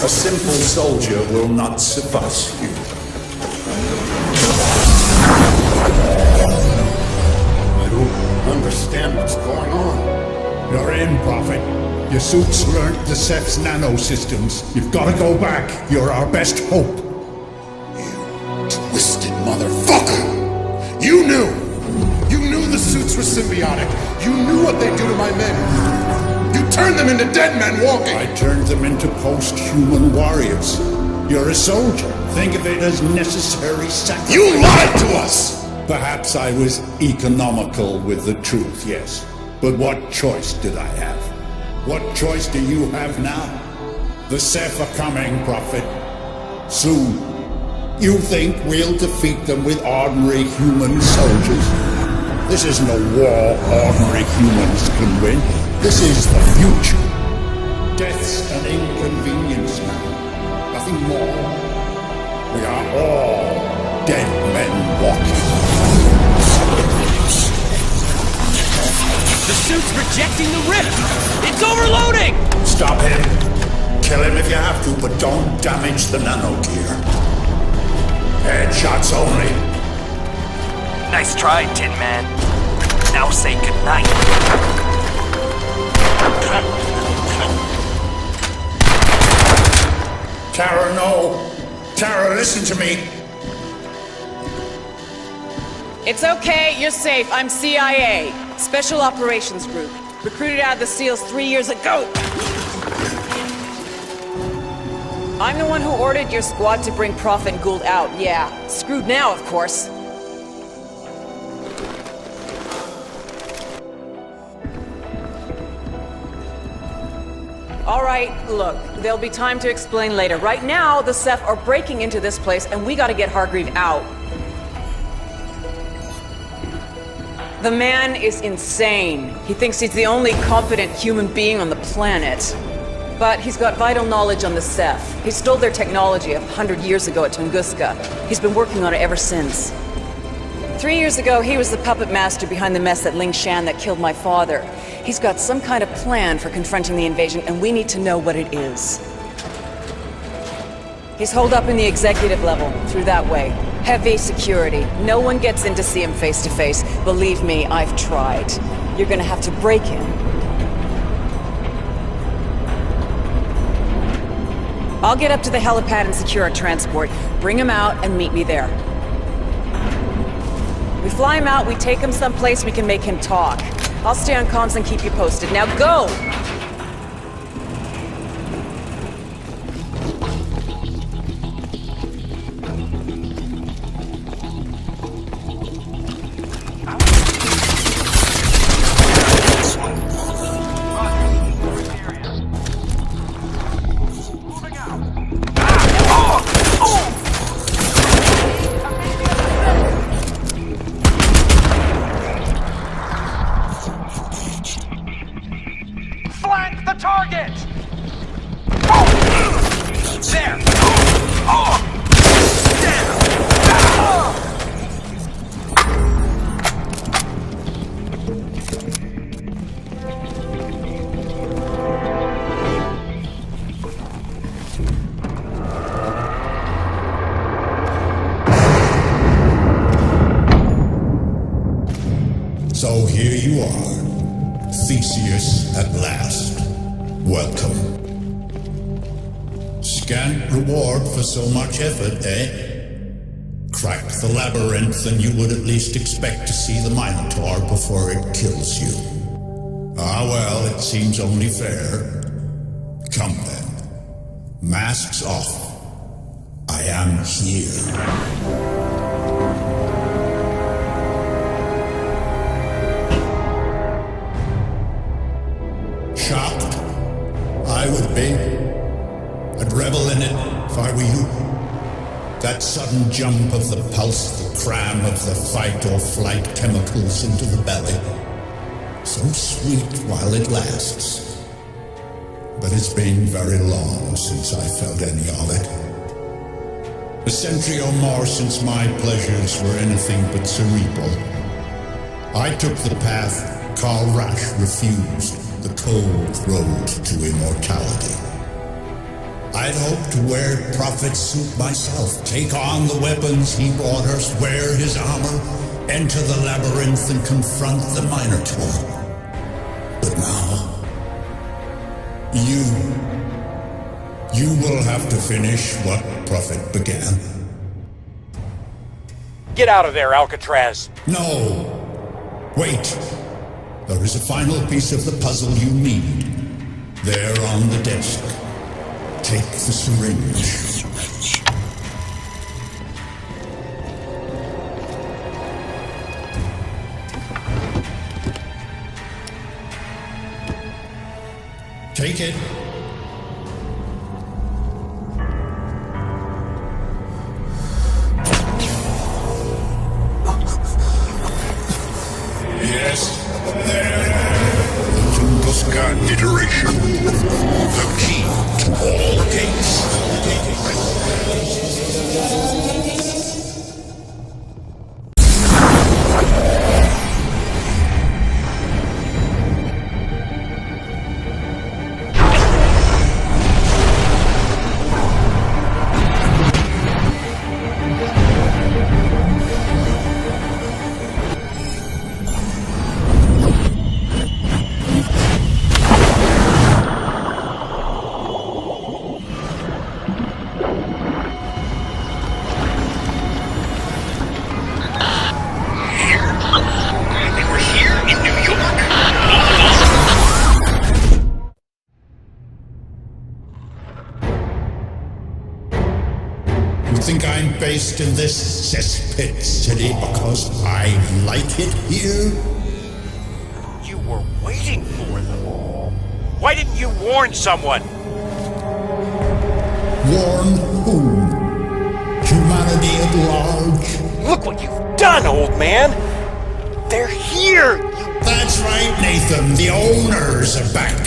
A simple soldier will not suffice you. I don't understand what's going on. You're in, Prophet. Your suit's learned the Seth's nanosystems. You've got to go back. You're our best hope. Twisted motherfucker! You knew! You knew the suits were symbiotic. You knew what they'd do to my men. You turned them into dead men walking! I turned them into post-human warriors. You're a soldier. Think of it as necessary sacrifice. You lied to us! Perhaps I was economical with the truth, yes. But what choice did I have? What choice do you have now? The Seth are coming, Prophet. Soon. You think we'll defeat them with ordinary human soldiers? This isn't a war ordinary humans can win. This is the future. Death's an inconvenience now. Nothing more. We are all dead men walking. The suit's rejecting the rift! It's overloading! Stop him. Kill him if you have to, but don't damage the nano gear. Headshots only. Nice try, Tin Man. Now say goodnight. Tara, no. Tara, listen to me. It's okay, you're safe. I'm CIA. Special Operations Group. Recruited out of the SEALs 3 years ago. I'm the one who ordered your squad to bring Prophet and Gould out, yeah. Screwed now, of course. Alright, look, there'll be time to explain later. Right now, the Ceph are breaking into this place and we gotta get Hargreave out. The man is insane. He thinks he's the only competent human being on the planet. But he's got vital knowledge on the Ceph. He stole their technology 100 years ago at Tunguska. He's been working on it ever since. 3 years ago, he was the puppet master behind the mess at Lingshan that killed my father. He's got some kind of plan for confronting the invasion, and we need to know what it is. He's holed up in the executive level, through that way. Heavy security. No one gets in to see him face to face. Believe me, I've tried. You're gonna have to break him. I'll get up to the helipad and secure a transport. Bring him out and meet me there. We fly him out, we take him someplace we can make him talk. I'll stay on comms and keep you posted. Now go! So here you are, Theseus at last. Welcome. Scant reward for so much effort, eh? Crack the labyrinth and you would at least expect to see the Minotaur before it kills you. Ah well, it seems only fair. Come then. Masks off. I am here. Shocked? I would be. I'd revel in it, if I were you. That sudden jump of the pulse, the cram of the fight or flight chemicals into the belly. So sweet while it lasts. But it's been very long since I felt any of it. A century or more since my pleasures were anything but cerebral. I took the path Karl Rasch refused, the cold road to immortality. I'd hoped to wear Prophet's suit myself, take on the weapons he brought us, wear his armor, enter the labyrinth and confront the Minotaur. But now, you will have to finish what Prophet began. Get out of there, Alcatraz! No! Wait! There is a final piece of the puzzle you need. There on the desk. Take the syringe. Take it. Yes. Tunguska iteration. The key to all gates. Based in this cesspit city because I like it here? You were waiting for them. Why didn't you warn someone? Warn whom? Humanity at large? Look what you've done, old man! They're here! That's right, Nathan. The owners are back.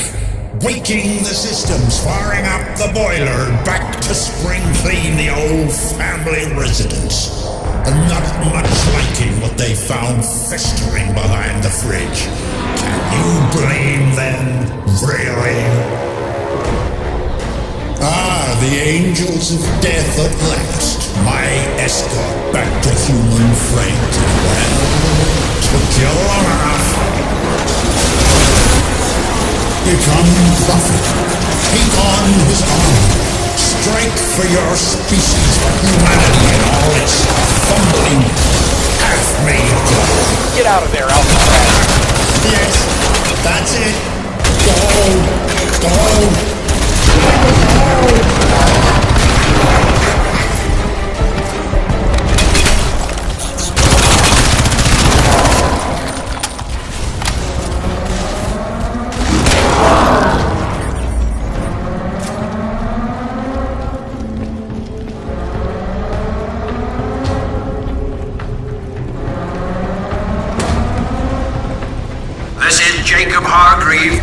Waking the systems, firing up the boiler, back to spring clean the old family residence. And not much liking what they found festering behind the fridge. Can you blame them, really? Ah, the angels of death at last. My escort back to human frame. Well, took you long enough. Become Prophet. Take on his arm. Strike for your species, for humanity and all its fumbling, half-made glory. Get out of there, Alcatraz. Yes, that's it. Go.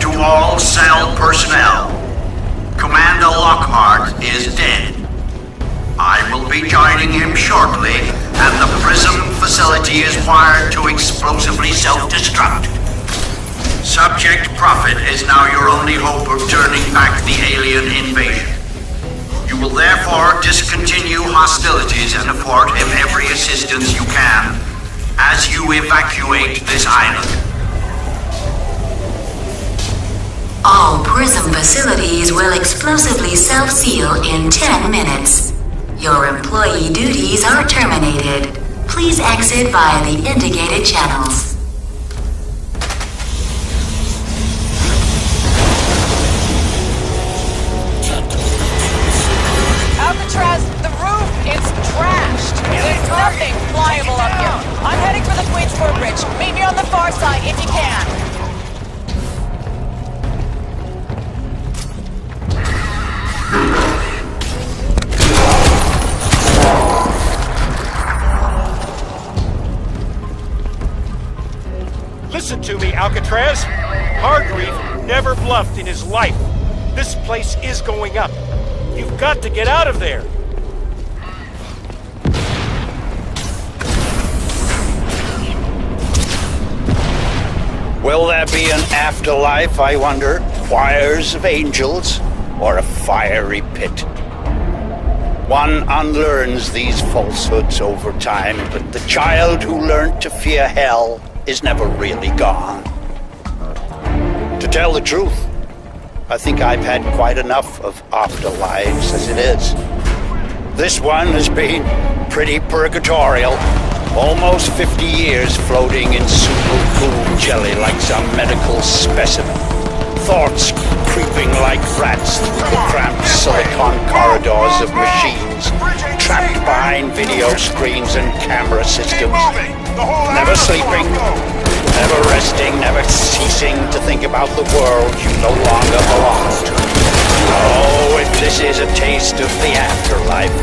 To all cell personnel. Commander Lockhart is dead. I will be joining him shortly, and the Prism facility is wired to explosively self-destruct. Subject Prophet is now your only hope of turning back the alien invasion. You will therefore discontinue hostilities and afford him every assistance you can as you evacuate this island. All Prism facilities will explosively self-seal in 10 minutes. Your employee duties are terminated. Please exit via the indicated channels. Alcatraz, the roof is trashed. There's nothing flyable up here. I'm heading for the Queensboro Bridge. Meet me on the far side if you can. Alcatraz, Hargreave never bluffed in his life. This place is going up. You've got to get out of there. Will there be an afterlife, I wonder? Choirs of angels? Or a fiery pit? One unlearns these falsehoods over time, but the child who learned to fear hell is never really gone. To tell the truth, I think I've had quite enough of afterlives as it is. This one has been pretty purgatorial. Almost 50 years floating in super cool jelly like some medical specimen. Thoughts creeping like rats through the cramped silicon corridors of machines, trapped behind video screens and camera systems. Never sleeping, never resting, never ceasing to think about the world you no longer belong to. Oh, if this is a taste of the afterlife,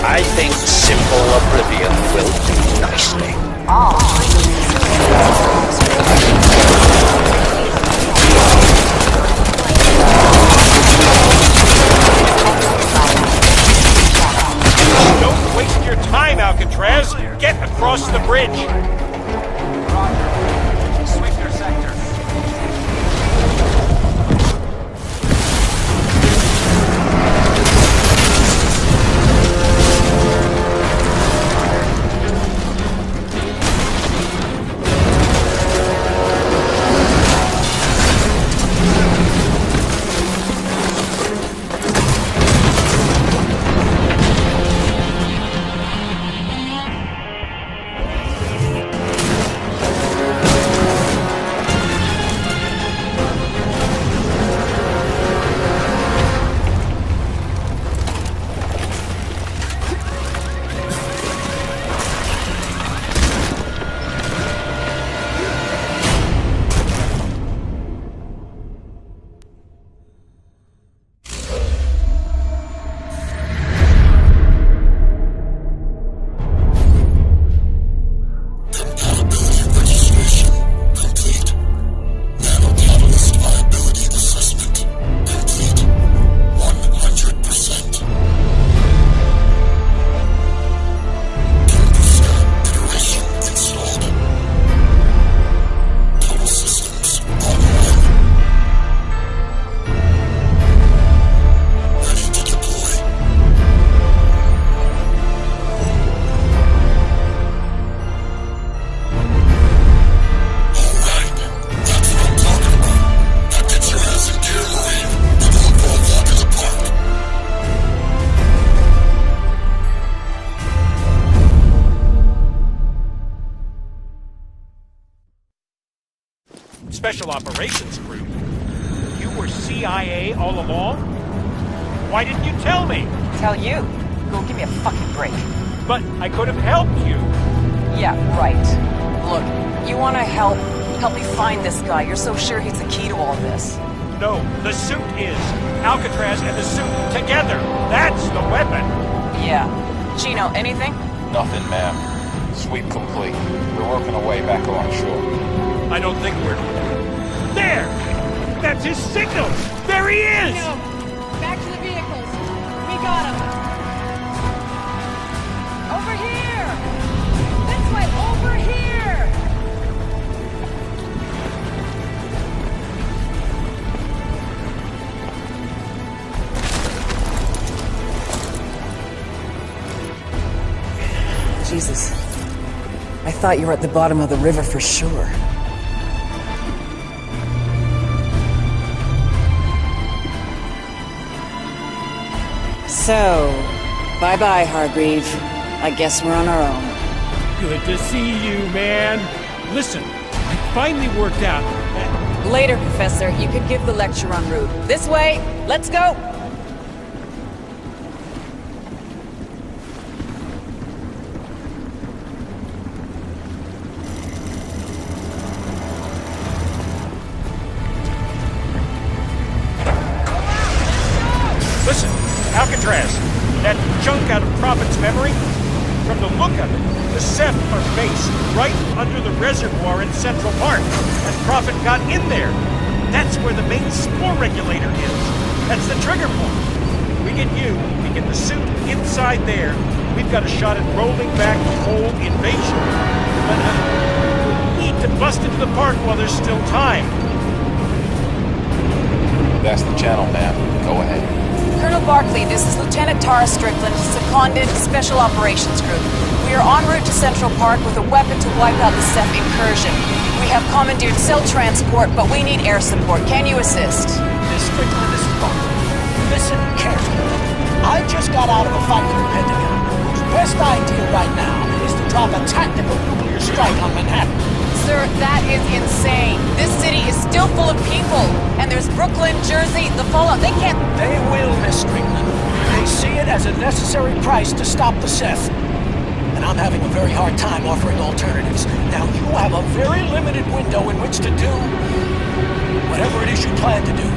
I think simple oblivion will do nicely. Don't waste your time, Alcatraz. Get across the bridge. Sweep your sector. Special Operations Group. You were CIA all along? Why didn't you tell me? Tell you? Go give me a fucking break. But I could have helped you. Yeah, right. Look, you wanna help me find this guy. You're so sure he's the key to all this. No, the suit is. Alcatraz and the suit together. That's the weapon. Yeah. Chino, anything? Nothing, ma'am. Sweep complete. We're working our way back along shore. I don't think we're... There! That's his signal! There he is! No. Back to the vehicles. We got him. Over here! This way, over here! Jesus. I thought you were at the bottom of the river for sure. So, bye-bye, Hargreave. I guess we're on our own. Good to see you, man. Listen, I finally worked out that... Later, Professor. You could give the lecture en route. This way! Let's go! Listen, Alcatraz, that junk out of Prophet's memory, From the look of it, the Ceph are based right under the reservoir in Central Park, and Prophet got in there. That's where the main spore regulator is. That's the trigger point. We get the suit inside there. We've got a shot at rolling back the whole invasion. But we need to bust into the park while there's still time. That's the channel, man. Go ahead. Colonel Barkley, this is Lieutenant Tara Strickland, seconded Special Operations Group. We are en route to Central Park with a weapon to wipe out the Ceph incursion. We have commandeered cell transport, but we need air support. Can you assist? Miss Strickland, this is Barkley. Listen carefully. I just got out of a fight with the Pentagon, whose best idea right now is to drop a tactical nuclear strike on Manhattan. Sir, that is insane. This city is still full of people. And there's Brooklyn, Jersey, the fallout. They can't... They will, Miss Strickland. They see it as a necessary price to stop the Ceph. And I'm having a very hard time offering alternatives. Now, you have a very limited window in which to do whatever it is you plan to do.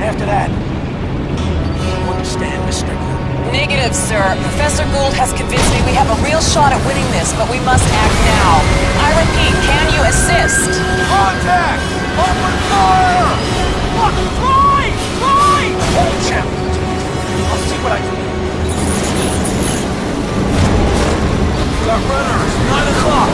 After that, you understand, Miss Strickland? Negative, sir. Professor Gould has convinced me we have a real shot at winning this, but we must act now. I repeat, can you assist? Contact! Open fire! Look, drive! Drive! Hold challenge. I'll see what I can do. Got runners, 9 o'clock.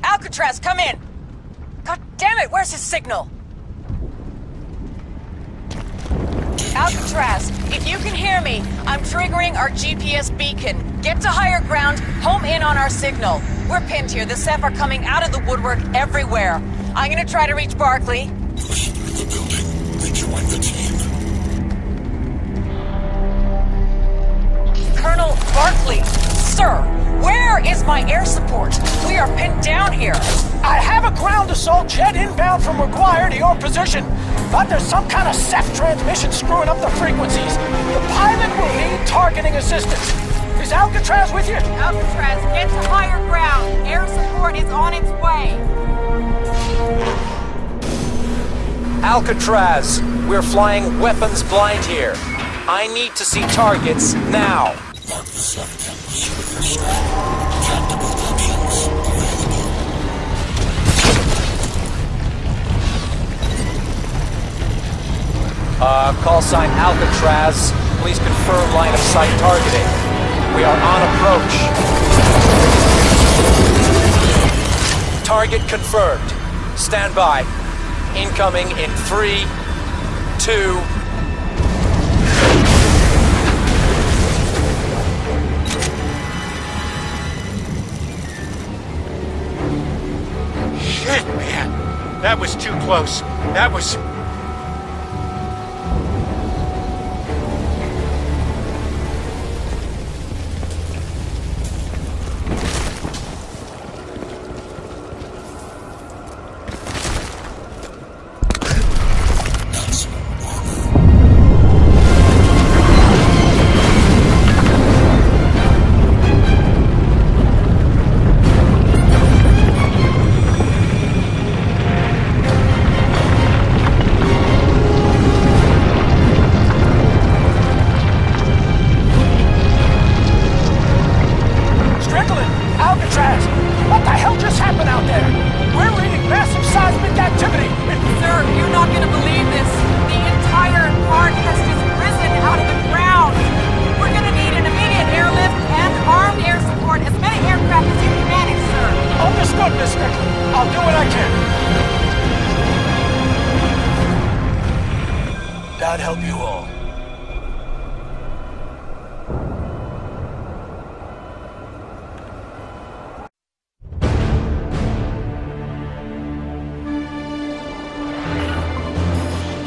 Alcatraz, come in! God damn it, where's his signal? Alcatraz, if you can hear me, I'm triggering our GPS beacon. Get to higher ground, home in on our signal. We're pinned here. The Ceph are coming out of the woodwork everywhere. I'm gonna try to reach Barkley. Push through the building. Rejoin the team. Colonel Barkley, sir, where is my air support? We are pinned down here. I have a ground assault jet inbound from McGuire to your position, but there's some kind of Ceph transmission screwing up the frequencies. The pilot will need targeting assistance. Is Alcatraz with you? Alcatraz, get to higher ground. Air support is on its way. Alcatraz, we're flying weapons blind here. I need to see targets now. Mark the Ceph campus with your strike. Tactical options available. Call sign Alcatraz. Please confirm line of sight targeting. We are on approach. Target confirmed. Stand by. Incoming in 3, 2... Shit, man. That was too close. That was...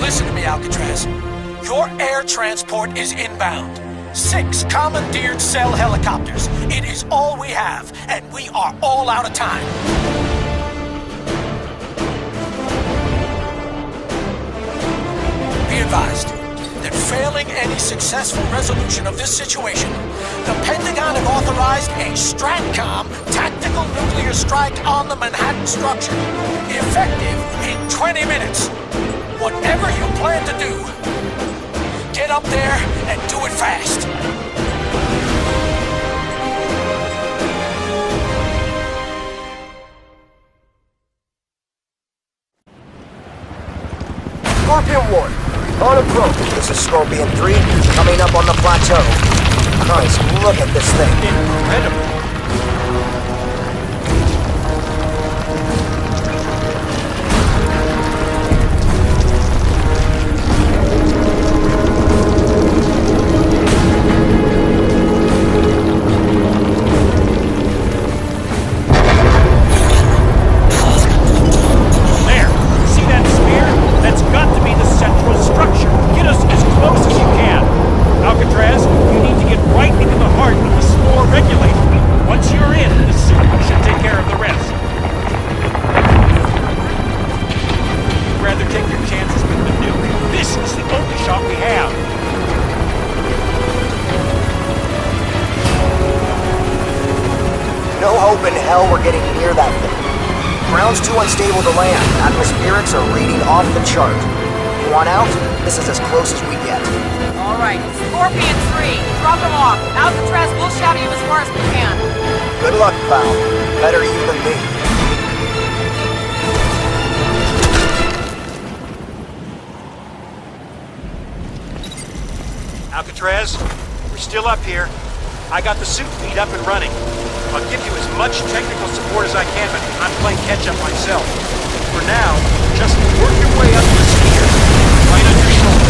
Listen to me, Alcatraz. Your air transport is inbound. 6 commandeered cell helicopters. It is all we have, and we are all out of time. Be advised that failing any successful resolution of this situation, the Pentagon have authorized a STRATCOM tactical nuclear strike on the Manhattan structure, effective in 20 minutes. Whatever you plan to do, get up there and do it fast. Scorpion 1, on approach. This is Scorpion 3, coming up on the plateau. Christ, look at this thing. Incredible. Unstable to land. Atmospherics are reading off the chart. You want out? This is as close as we get. All right, Scorpion 3, drop him off. Alcatraz, we'll shadow you as far as we can. Good luck, pal. Better you than me. Alcatraz, we're still up here. I got the suit feed up and running. I'll give you as much technical support as I can, but I'm playing catch-up myself. For now, just work your way up the stairs, right on your shoulder.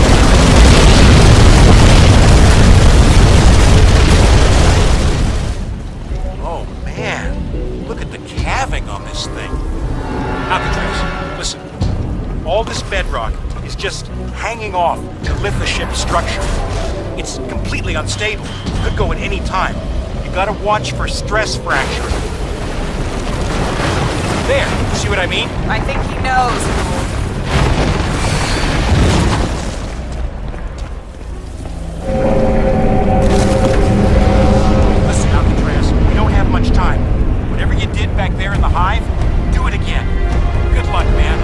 Oh, man. Look at the calving on this thing. Alcatraz, listen. All this bedrock is just hanging off to lift the ship's structure. It's completely unstable. Could go at any time. You gotta watch for stress fracture. There, see what I mean? I think he knows. Listen, Alcatraz, we don't have much time. Whatever you did back there in the hive, do it again. Good luck, man.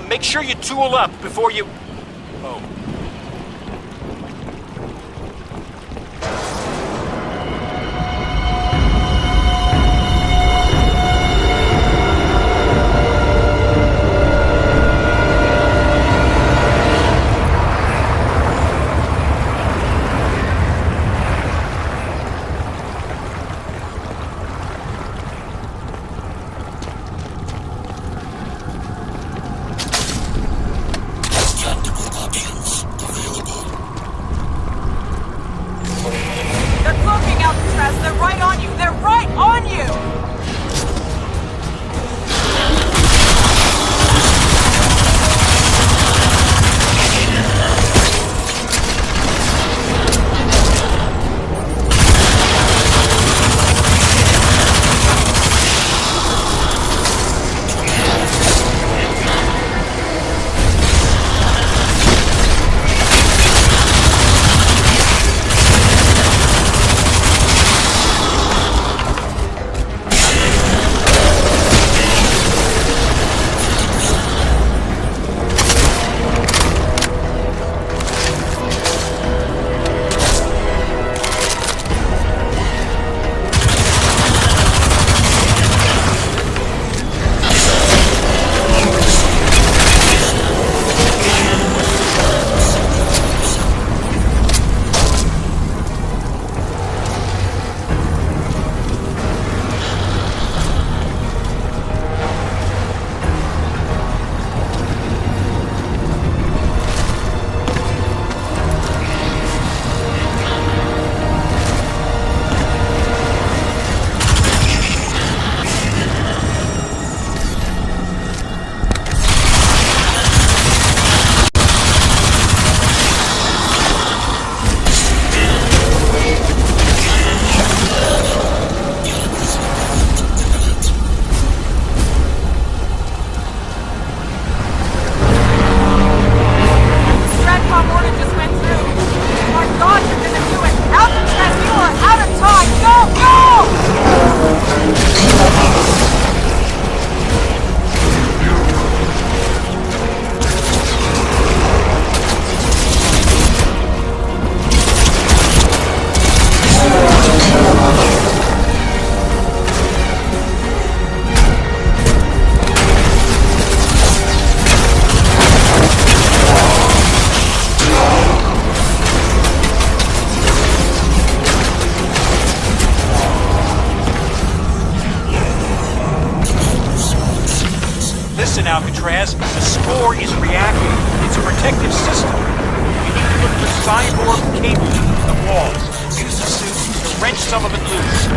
Make sure you tool up before you... Oh. Alcatraz, the spore is reacting. It's a protective system. You need to look for cyborg cables in the walls. Use the suit to wrench some of it loose.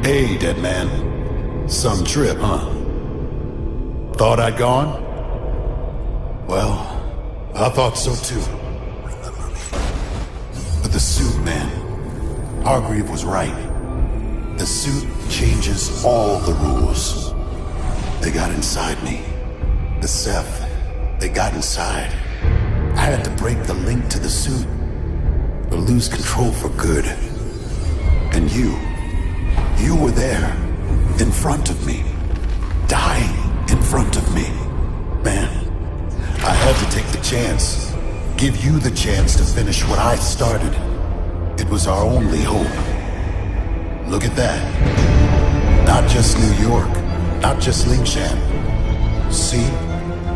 Hey, dead man. Some trip, huh? Thought I'd gone? Well, I thought so too. But the suit, man. Hargreave was right. The suit changes all the rules. They got inside me. The Ceph, they got inside. I had to break the link to the suit, or lose control for good. And you were there, in front of me, dying in front of me. Man, I had to take the chance, give you the chance to finish what I started. It was our only hope. Look at that. Not just New York, not just Lingshan. See,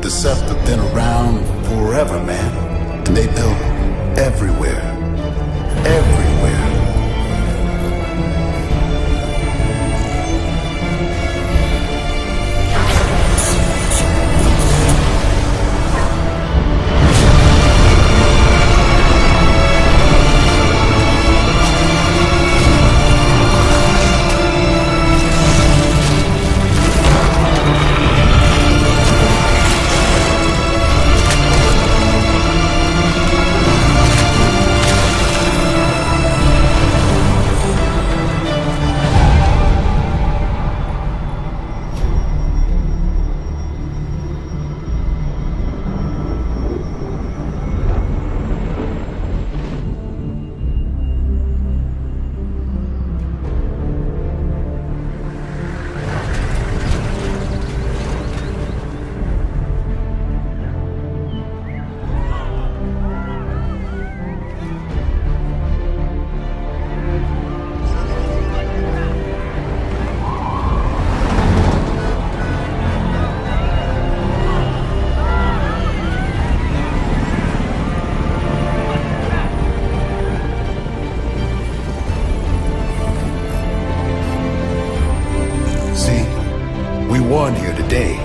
the Ceph have been around forever, man. And they built everywhere. Everywhere. Won here today,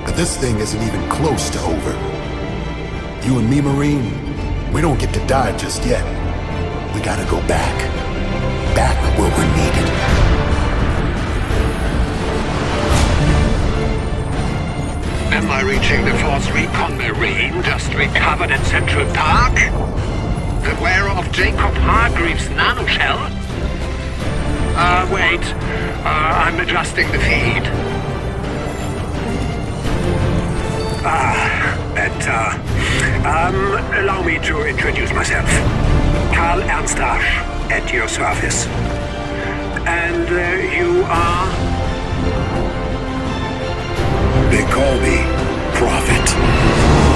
but this thing isn't even close to over. You and me, Marine, we don't get to die just yet. We gotta go back. Back where we're needed. Am I reaching the Force Recon Marine just recovered at Central Park? Aware of Jacob Hargreaves' nanoshell? Wait. I'm adjusting the feed. Better. Allow me to introduce myself. Karl Ernstrasch, at your service. And you are? They call me Prophet.